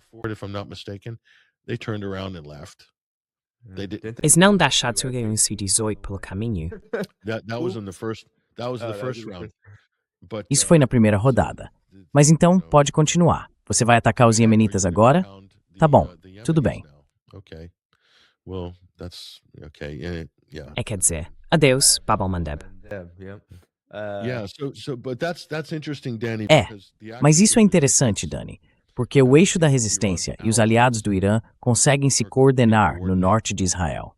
Eles não deixaram de um C-18 pelo caminho? Isso foi na primeira rodada. Mas então, pode continuar. Você vai atacar os iemenitas agora? Tá bom, tudo bem. Quer dizer, adeus, Bab al-Mandeb. Mas isso é interessante, Dani, porque o eixo da resistência e os aliados do Irã conseguem se coordenar no norte de Israel.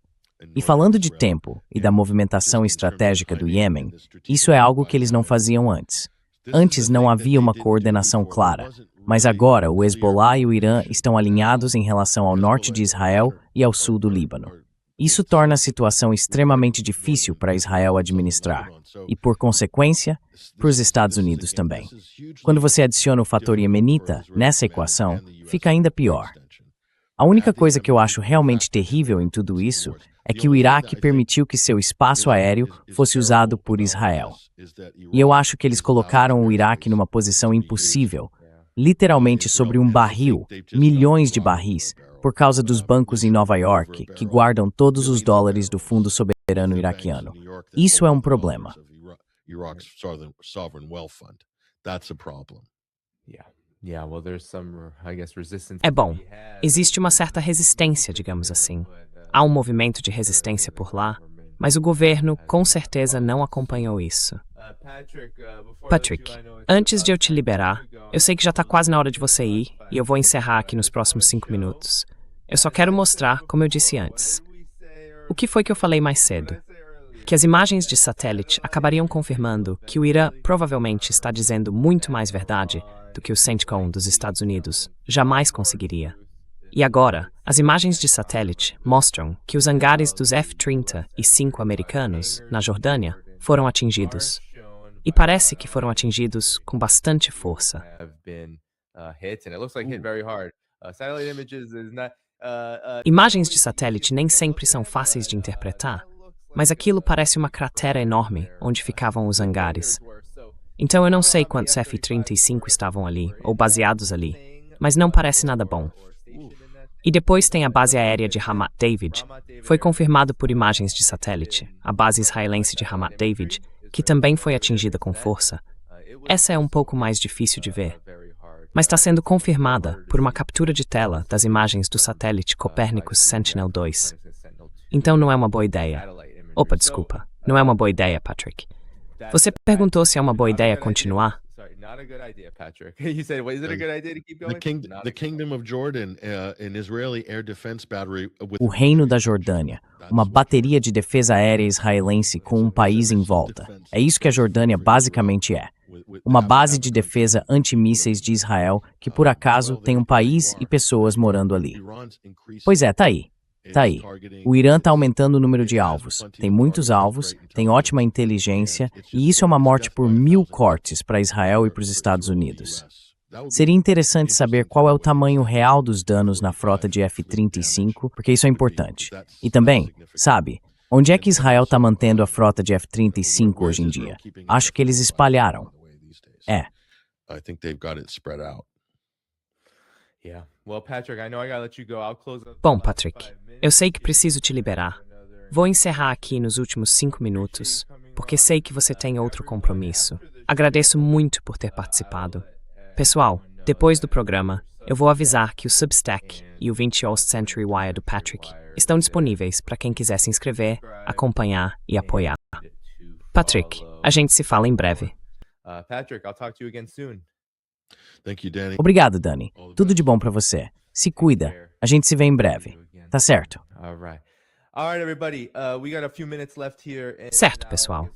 E falando de tempo e da movimentação estratégica do Iêmen, isso é algo que eles não faziam antes. Antes não havia uma coordenação clara, mas agora o Hezbollah e o Irã estão alinhados em relação ao norte de Israel e ao sul do Líbano. Isso torna a situação extremamente difícil para Israel administrar e, por consequência, para os Estados Unidos também. Quando você adiciona o fator iemenita nessa equação, fica ainda pior. A única coisa que eu acho realmente terrível em tudo isso é que o Iraque permitiu que seu espaço aéreo fosse usado por Israel. E eu acho que eles colocaram o Iraque numa posição impossível, literalmente sobre um barril, milhões de barris, por causa dos bancos em Nova York, que guardam todos os dólares do Fundo Soberano Iraquiano. Isso é um problema. É bom, existe uma certa resistência, digamos assim. Há um movimento de resistência por lá, mas o governo com certeza não acompanhou isso. Patrick, antes de eu te liberar, eu sei que já está quase na hora de você ir e eu vou encerrar aqui nos próximos 5 minutos. Eu só quero mostrar, como eu disse antes. O que foi que eu falei mais cedo? Que as imagens de satélite acabariam confirmando que o Irã provavelmente está dizendo muito mais verdade do que o CENTCOM dos Estados Unidos jamais conseguiria. E agora, as imagens de satélite mostram que os hangares dos F-35 americanos, na Jordânia, foram atingidos. E parece que foram atingidos com bastante força. Imagens de satélite nem sempre são fáceis de interpretar, mas aquilo parece uma cratera enorme onde ficavam os hangares. Então eu não sei quantos F-35 estavam ali, ou baseados ali, mas não parece nada bom. E depois tem a base aérea de Ramat David. Foi confirmado por imagens de satélite, a base israelense de Ramat David, que também foi atingida com força. Essa é um pouco mais difícil de ver, mas está sendo confirmada por uma captura de tela das imagens do satélite Copernicus Sentinel-2. Então não é uma boa ideia. Opa, desculpa. Não é uma boa ideia, Patrick. Você perguntou se é uma boa ideia continuar? O Reino da Jordânia, uma bateria de defesa aérea israelense com um país em volta. É isso que a Jordânia basicamente é. Uma base de defesa antimísseis de Israel que, por acaso, tem um país e pessoas morando ali. Pois é, tá aí. Tá aí. O Irã está aumentando o número de alvos. Tem muitos alvos, tem ótima inteligência, e isso é uma morte por 1000 cortes para Israel e para os Estados Unidos. Seria interessante saber qual é o tamanho real dos danos na frota de F-35, porque isso é importante. E também, sabe, onde é que Israel está mantendo a frota de F-35 hoje em dia? Acho que eles espalharam. É. Bom, Patrick, eu sei que preciso te liberar. Vou encerrar aqui nos últimos 5 minutos, porque sei que você tem outro compromisso. Agradeço muito por ter participado. Pessoal, depois do programa, eu vou avisar que o Substack e o 20th Century Wire do Patrick estão disponíveis para quem quiser se inscrever, acompanhar e apoiar. Patrick, a gente se fala em breve. Obrigado, Dani. Tudo de bom pra você. Se cuida. A gente se vê em breve. Tá certo? Certo, pessoal.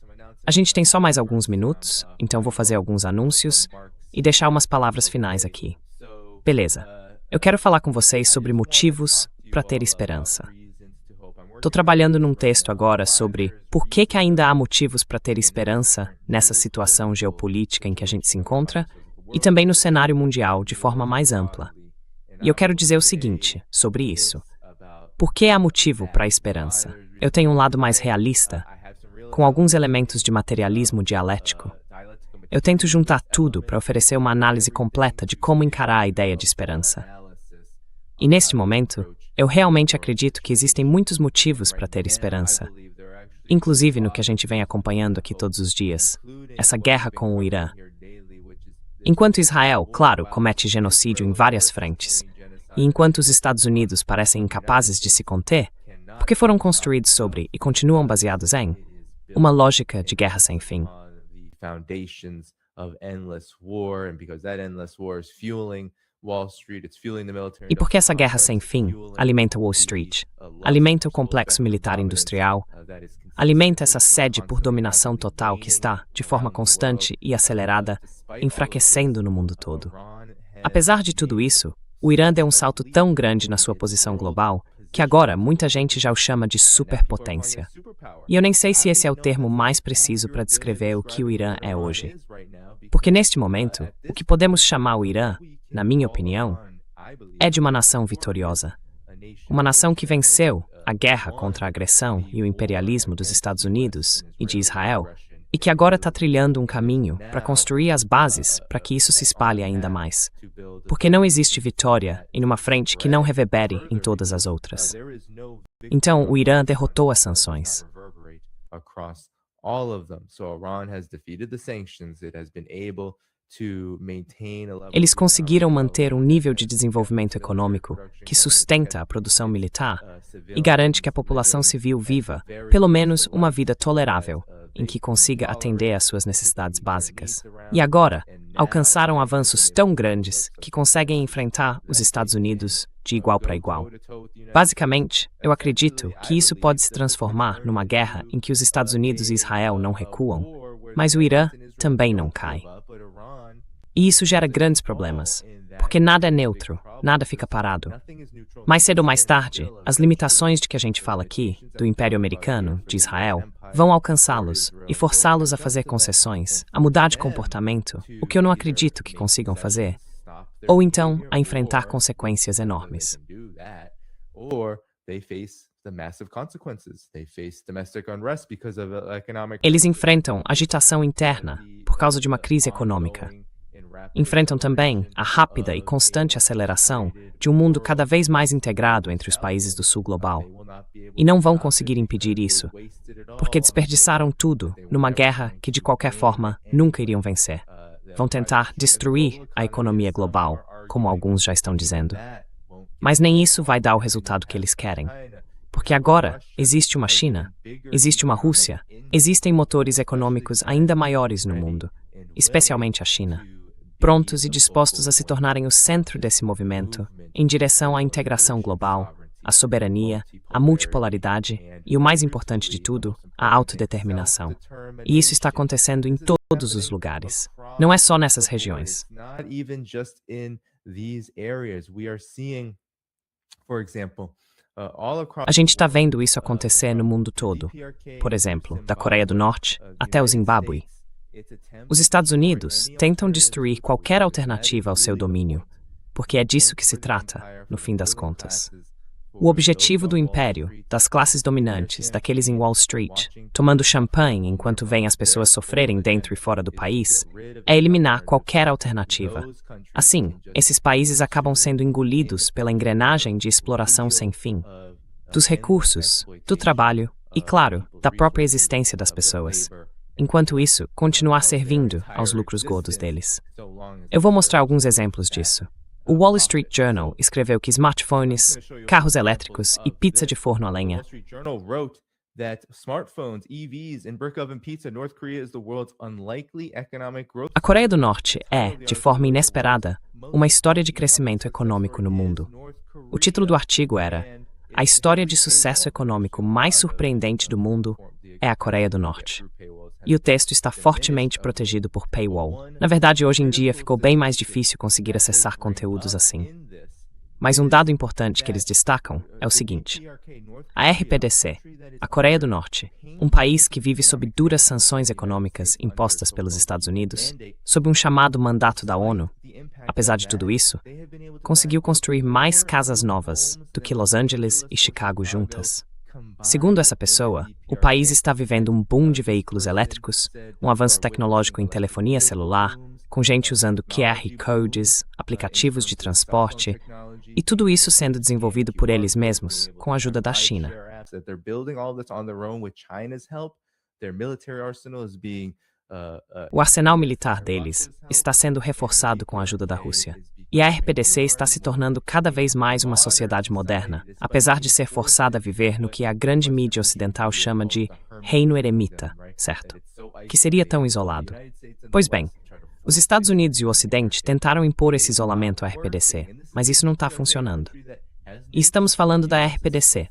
A gente tem só mais alguns minutos, então vou fazer alguns anúncios e deixar umas palavras finais aqui. Beleza. Eu quero falar com vocês sobre motivos para ter esperança. Estou trabalhando num texto agora sobre por que ainda há motivos para ter esperança nessa situação geopolítica em que a gente se encontra e também no cenário mundial de forma mais ampla. E eu quero dizer o seguinte sobre isso. Por que há motivo para a esperança? Eu tenho um lado mais realista, com alguns elementos de materialismo dialético. Eu tento juntar tudo para oferecer uma análise completa de como encarar a ideia de esperança. E neste momento, eu realmente acredito que existem muitos motivos para ter esperança, inclusive no que a gente vem acompanhando aqui todos os dias, essa guerra com o Irã. Enquanto Israel, claro, comete genocídio em várias frentes, e enquanto os Estados Unidos parecem incapazes de se conter, porque foram construídos sobre e continuam baseados em uma lógica de guerra sem fim. E porque essa guerra sem fim alimenta Wall Street, alimenta o complexo militar industrial, alimenta essa sede por dominação total que está, de forma constante e acelerada, enfraquecendo no mundo todo. Apesar de tudo isso, o Irã deu um salto tão grande na sua posição global que agora muita gente já o chama de superpotência. E eu nem sei se esse é o termo mais preciso para descrever o que o Irã é hoje. Porque neste momento, o que podemos chamar o Irã, na minha opinião, é de uma nação vitoriosa. Uma nação que venceu a guerra contra a agressão e o imperialismo dos Estados Unidos e de Israel, e que agora está trilhando um caminho para construir as bases para que isso se espalhe ainda mais. Porque não existe vitória em uma frente que não reverbere em todas as outras. Então, o Irã derrotou as sanções. Eles conseguiram manter um nível de desenvolvimento econômico que sustenta a produção militar e garante que a população civil viva, pelo menos, uma vida tolerável, em que consiga atender às suas necessidades básicas. E agora, alcançaram avanços tão grandes que conseguem enfrentar os Estados Unidos de igual para igual. Basicamente, eu acredito que isso pode se transformar numa guerra em que os Estados Unidos e Israel não recuam, mas o Irã também não cai. E isso gera grandes problemas, porque nada é neutro, nada fica parado. Mais cedo ou mais tarde, as limitações de que a gente fala aqui, do Império Americano, de Israel, vão alcançá-los e forçá-los a fazer concessões, a mudar de comportamento, o que eu não acredito que consigam fazer, ou então a enfrentar consequências enormes. Eles enfrentam agitação interna por causa de uma crise econômica. Enfrentam também a rápida e constante aceleração de um mundo cada vez mais integrado entre os países do sul global. E não vão conseguir impedir isso, porque desperdiçaram tudo numa guerra que, de qualquer forma, nunca iriam vencer. Vão tentar destruir a economia global, como alguns já estão dizendo. Mas nem isso vai dar o resultado que eles querem. Porque agora existe uma China, existe uma Rússia, existem motores econômicos ainda maiores no mundo, especialmente a China, prontos e dispostos a se tornarem o centro desse movimento em direção à integração global, à soberania, à multipolaridade e, o mais importante de tudo, à autodeterminação. E isso está acontecendo em todos os lugares. Não é só nessas regiões. A gente está vendo isso acontecer no mundo todo. Por exemplo, da Coreia do Norte até o Zimbábue. Os Estados Unidos tentam destruir qualquer alternativa ao seu domínio, porque é disso que se trata, no fim das contas. O objetivo do império, das classes dominantes, daqueles em Wall Street, tomando champanhe enquanto veem as pessoas sofrerem dentro e fora do país, é eliminar qualquer alternativa. Assim, esses países acabam sendo engolidos pela engrenagem de exploração sem fim, dos recursos, do trabalho e, claro, da própria existência das pessoas. Enquanto isso, continuar servindo aos lucros gordos deles. Eu vou mostrar alguns exemplos disso. O Wall Street Journal escreveu que smartphones, carros elétricos e pizza de forno a lenha A Coreia do Norte é, de forma inesperada, uma história de crescimento econômico no mundo. O título do artigo era A história de sucesso econômico mais surpreendente do mundo é a Coreia do Norte. E o texto está fortemente protegido por paywall. Na verdade, hoje em dia ficou bem mais difícil conseguir acessar conteúdos assim. Mas um dado importante que eles destacam é o seguinte: a RPDC, a Coreia do Norte, um país que vive sob duras sanções econômicas impostas pelos Estados Unidos, sob um chamado mandato da ONU, apesar de tudo isso, conseguiu construir mais casas novas do que Los Angeles e Chicago juntas. Segundo essa pessoa, o país está vivendo um boom de veículos elétricos, um avanço tecnológico em telefonia celular, com gente usando QR Codes, aplicativos de transporte, e tudo isso sendo desenvolvido por eles mesmos, com a ajuda da China. O arsenal militar deles está sendo reforçado com a ajuda da Rússia. E a RPDC está se tornando cada vez mais uma sociedade moderna, apesar de ser forçada a viver no que a grande mídia ocidental chama de reino eremita, certo? Que seria tão isolado. Pois bem, os Estados Unidos e o Ocidente tentaram impor esse isolamento à RPDC, mas isso não está funcionando. E estamos falando da RPDC,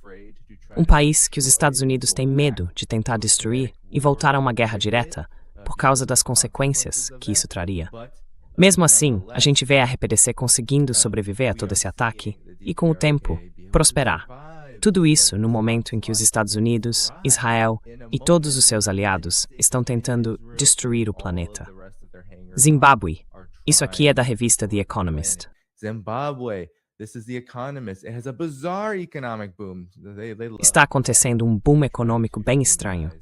um país que os Estados Unidos têm medo de tentar destruir e voltar a uma guerra direta por causa das consequências que isso traria. Mesmo assim, a gente vê a RPDC conseguindo sobreviver a todo esse ataque e, com o tempo, prosperar. Tudo isso no momento em que os Estados Unidos, Israel e todos os seus aliados estão tentando destruir o planeta. Zimbábue. Isso aqui é da revista The Economist. Está acontecendo um boom econômico bem estranho.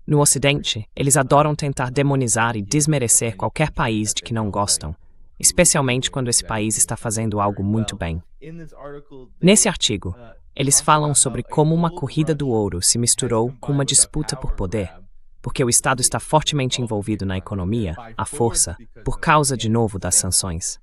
No Ocidente, eles adoram tentar demonizar e desmerecer qualquer país de que não gostam, especialmente quando esse país está fazendo algo muito bem. Nesse artigo, eles falam sobre como uma corrida do ouro se misturou com uma disputa por poder, porque o Estado está fortemente envolvido na economia, à força, por causa, de novo, das sanções.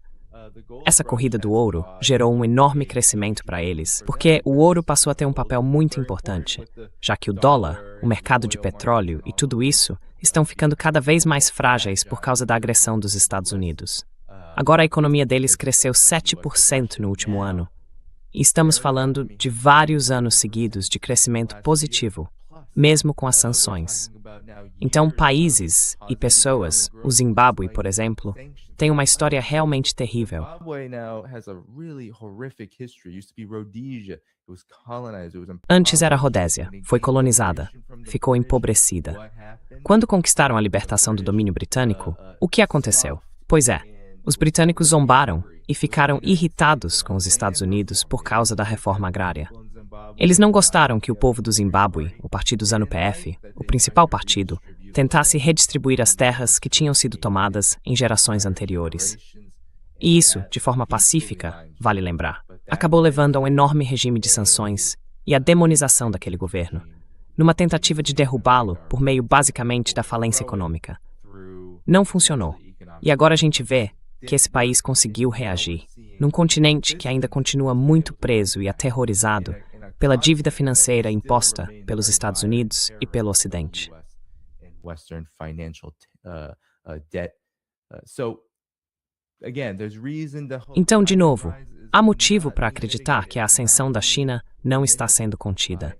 Essa corrida do ouro gerou um enorme crescimento para eles, porque o ouro passou a ter um papel muito importante, já que o dólar, o mercado de petróleo e tudo isso estão ficando cada vez mais frágeis por causa da agressão dos Estados Unidos. Agora a economia deles cresceu 7% no último ano, e estamos falando de vários anos seguidos de crescimento positivo, mesmo com as sanções. Então, países e pessoas, o Zimbábue, por exemplo, têm uma história realmente terrível. Antes era Rodésia, foi colonizada, ficou empobrecida. Quando conquistaram a libertação do domínio britânico, o que aconteceu? Pois é, os britânicos zombaram e ficaram irritados com os Estados Unidos por causa da reforma agrária. Eles não gostaram que o povo do Zimbábue, o partido ZANU-PF, o principal partido, tentasse redistribuir as terras que tinham sido tomadas em gerações anteriores. E isso, de forma pacífica, vale lembrar, acabou levando a um enorme regime de sanções e à demonização daquele governo, numa tentativa de derrubá-lo por meio basicamente da falência econômica. Não funcionou, e agora a gente vê que esse país conseguiu reagir, num continente que ainda continua muito preso e aterrorizado pela dívida financeira imposta pelos Estados Unidos e pelo Ocidente. Então, de novo, há motivo para acreditar que a ascensão da China não está sendo contida.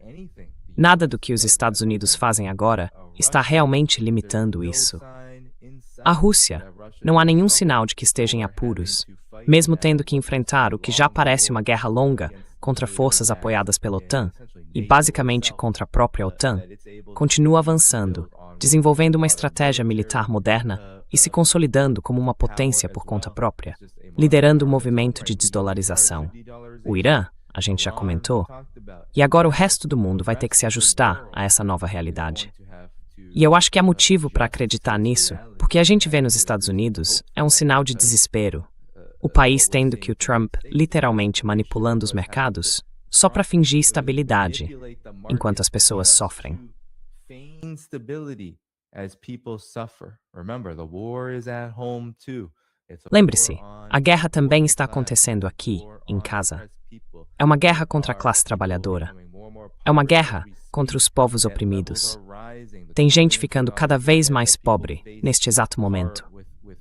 Nada do que os Estados Unidos fazem agora está realmente limitando isso. A Rússia, não há nenhum sinal de que esteja em apuros, mesmo tendo que enfrentar o que já parece uma guerra longa contra forças apoiadas pela OTAN e basicamente contra a própria OTAN, continua avançando, desenvolvendo uma estratégia militar moderna e se consolidando como uma potência por conta própria, liderando o movimento de desdolarização. O Irã, a gente já comentou, e agora o resto do mundo vai ter que se ajustar a essa nova realidade. E eu acho que há motivo para acreditar nisso, porque a gente vê nos Estados Unidos é um sinal de desespero. O país tendo que o Trump literalmente manipulando os mercados só para fingir estabilidade, enquanto as pessoas sofrem. Lembre-se, a guerra também está acontecendo aqui, em casa. É uma guerra contra a classe trabalhadora. É uma guerra contra os povos oprimidos. Tem gente ficando cada vez mais pobre neste exato momento.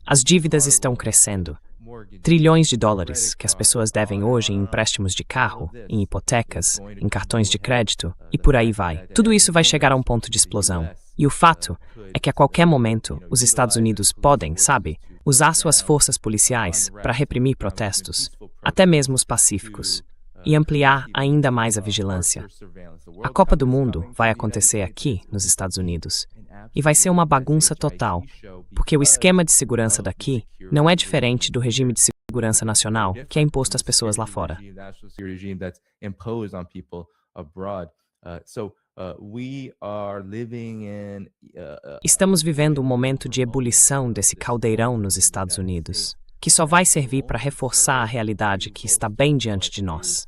As dívidas estão crescendo. Trilhões de dólares que as pessoas devem hoje em empréstimos de carro, em hipotecas, em cartões de crédito e por aí vai. Tudo isso vai chegar a um ponto de explosão. E o fato é que a qualquer momento os Estados Unidos podem, sabe, usar suas forças policiais para reprimir protestos, até mesmo os pacíficos, e ampliar ainda mais a vigilância. A Copa do Mundo vai acontecer aqui, nos Estados Unidos, e vai ser uma bagunça total, porque o esquema de segurança daqui não é diferente do regime de segurança nacional que é imposto às pessoas lá fora. Estamos vivendo um momento de ebulição desse caldeirão nos Estados Unidos, que só vai servir para reforçar a realidade que está bem diante de nós.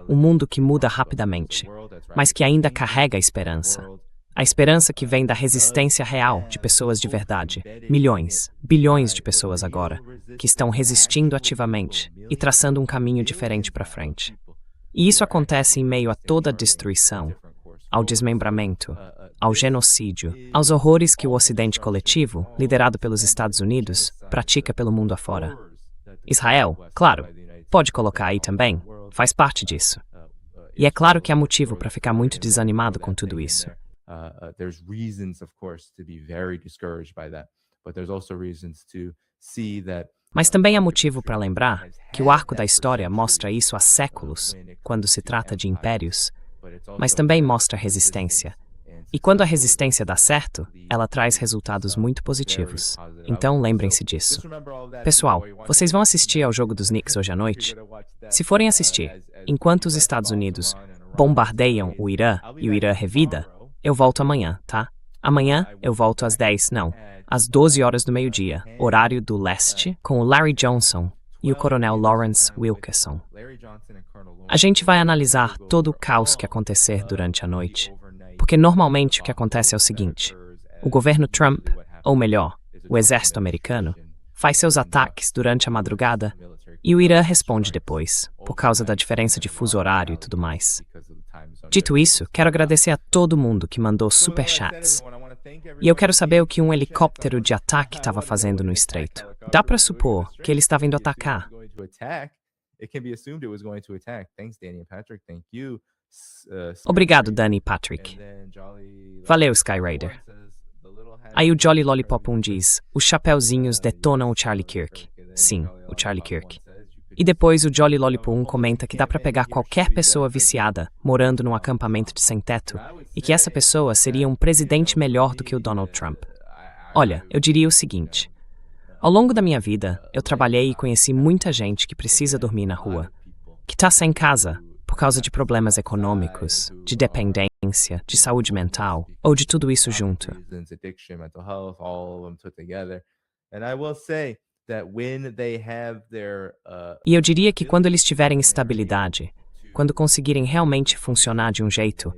Um mundo que muda rapidamente, mas que ainda carrega a esperança. A esperança que vem da resistência real de pessoas de verdade. Milhões, bilhões de pessoas agora, que estão resistindo ativamente e traçando um caminho diferente para frente. E isso acontece em meio a toda a destruição, ao desmembramento, ao genocídio, aos horrores que o Ocidente coletivo, liderado pelos Estados Unidos, pratica pelo mundo afora. Israel, claro, pode colocar aí também, faz parte disso. E é claro que há motivo para ficar muito desanimado com tudo isso. There's reasons, of course, to be very discouraged by that, but there's also reasons to see that. Mas também há motivo para lembrar que o arco da história mostra isso há séculos, quando se trata de impérios, mas também mostra resistência. E quando a resistência dá certo, ela traz resultados muito positivos. Então lembrem-se disso. Pessoal, vocês vão assistir ao jogo dos Knicks hoje à noite? Se forem assistir, enquanto os Estados Unidos bombardeiam o Irã e o Irã revida, eu volto amanhã, tá? Amanhã eu volto às 12 horas do meio-dia, horário do leste, com o Larry Johnson e o coronel Lawrence Wilkerson. A gente vai analisar todo o caos que acontecer durante a noite, porque normalmente o que acontece é o seguinte: o governo Trump, ou melhor, o exército americano, faz seus ataques durante a madrugada e o Irã responde depois, por causa da diferença de fuso horário e tudo mais. Dito isso, quero agradecer a todo mundo que mandou superchats. E eu quero saber o que um helicóptero de ataque estava fazendo no estreito. Dá para supor que ele estava indo atacar. Obrigado, Danny e Patrick. Valeu, Skyraider. Aí o Jolly Lollipop 1 diz: os chapeuzinhos detonam o Charlie Kirk. Sim, o Charlie Kirk. E depois o Jolly Lollipop 1 comenta que dá pra pegar qualquer pessoa viciada, morando num acampamento de sem-teto, e que essa pessoa seria um presidente melhor do que o Donald Trump. Olha, eu diria o seguinte: ao longo da minha vida, eu trabalhei e conheci muita gente que precisa dormir na rua, que tá sem casa por causa de problemas econômicos, de dependência, de saúde mental, ou de tudo isso junto. E eu diria que quando eles tiverem estabilidade, quando conseguirem realmente funcionar de um jeito,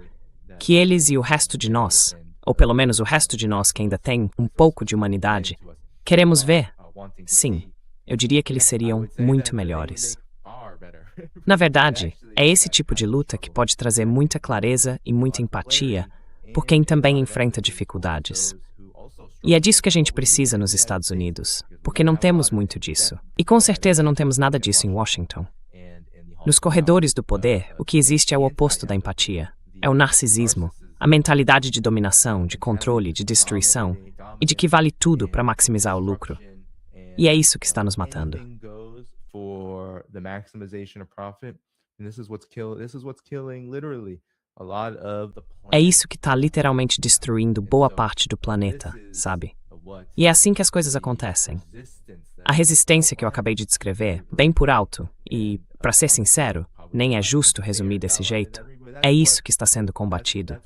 que eles e o resto de nós, ou pelo menos o resto de nós que ainda tem um pouco de humanidade, queremos ver, sim, eu diria que eles seriam muito melhores. Na verdade, é esse tipo de luta que pode trazer muita clareza e muita empatia por quem também enfrenta dificuldades. E é disso que a gente precisa nos Estados Unidos, porque não temos muito disso. E com certeza não temos nada disso em Washington. Nos corredores do poder, o que existe é o oposto da empatia. É o narcisismo, a mentalidade de dominação, de controle, de destruição, e de que vale tudo para maximizar o lucro. E é isso que está nos matando. É isso que está literalmente destruindo boa parte do planeta, sabe? E é assim que as coisas acontecem. A resistência que eu acabei de descrever, bem por alto, e, para ser sincero, nem é justo resumir desse jeito, é isso que está sendo combatido.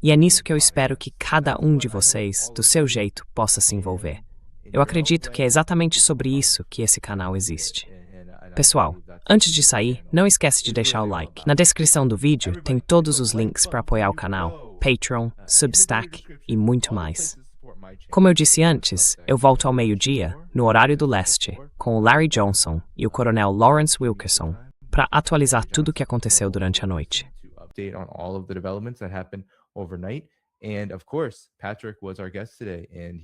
E é nisso que eu espero que cada um de vocês, do seu jeito, possa se envolver. Eu acredito que é exatamente sobre isso que esse canal existe. Pessoal, antes de sair, não esquece de deixar o like. Na descrição do vídeo tem todos os links para apoiar o canal, Patreon, Substack e muito mais. Como eu disse antes, eu volto ao meio-dia, no horário do leste, com o Larry Johnson e o coronel Lawrence Wilkerson, para atualizar tudo o que aconteceu durante a noite.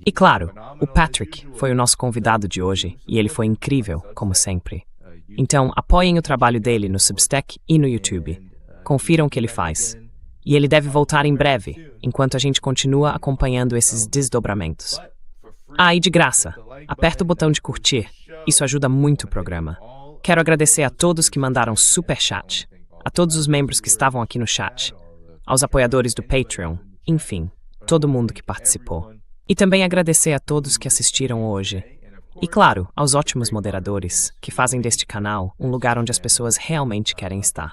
E claro, o Patrick foi o nosso convidado de hoje e ele foi incrível, como sempre. Então, apoiem o trabalho dele no Substack e no YouTube. Confiram o que ele faz. E ele deve voltar em breve, enquanto a gente continua acompanhando esses desdobramentos. Ah, e de graça, aperta o botão de curtir. Isso ajuda muito o programa. Quero agradecer a todos que mandaram super chat, a todos os membros que estavam aqui no chat, aos apoiadores do Patreon, enfim, todo mundo que participou. E também agradecer a todos que assistiram hoje. E claro, aos ótimos moderadores, que fazem deste canal um lugar onde as pessoas realmente querem estar.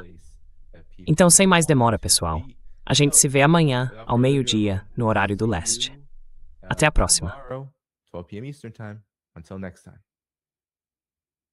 Então, sem mais demora, pessoal, a gente se vê amanhã, ao meio-dia, no horário do leste. Até a próxima. Tomorrow, 12 p.m. Eastern Time. Until next time.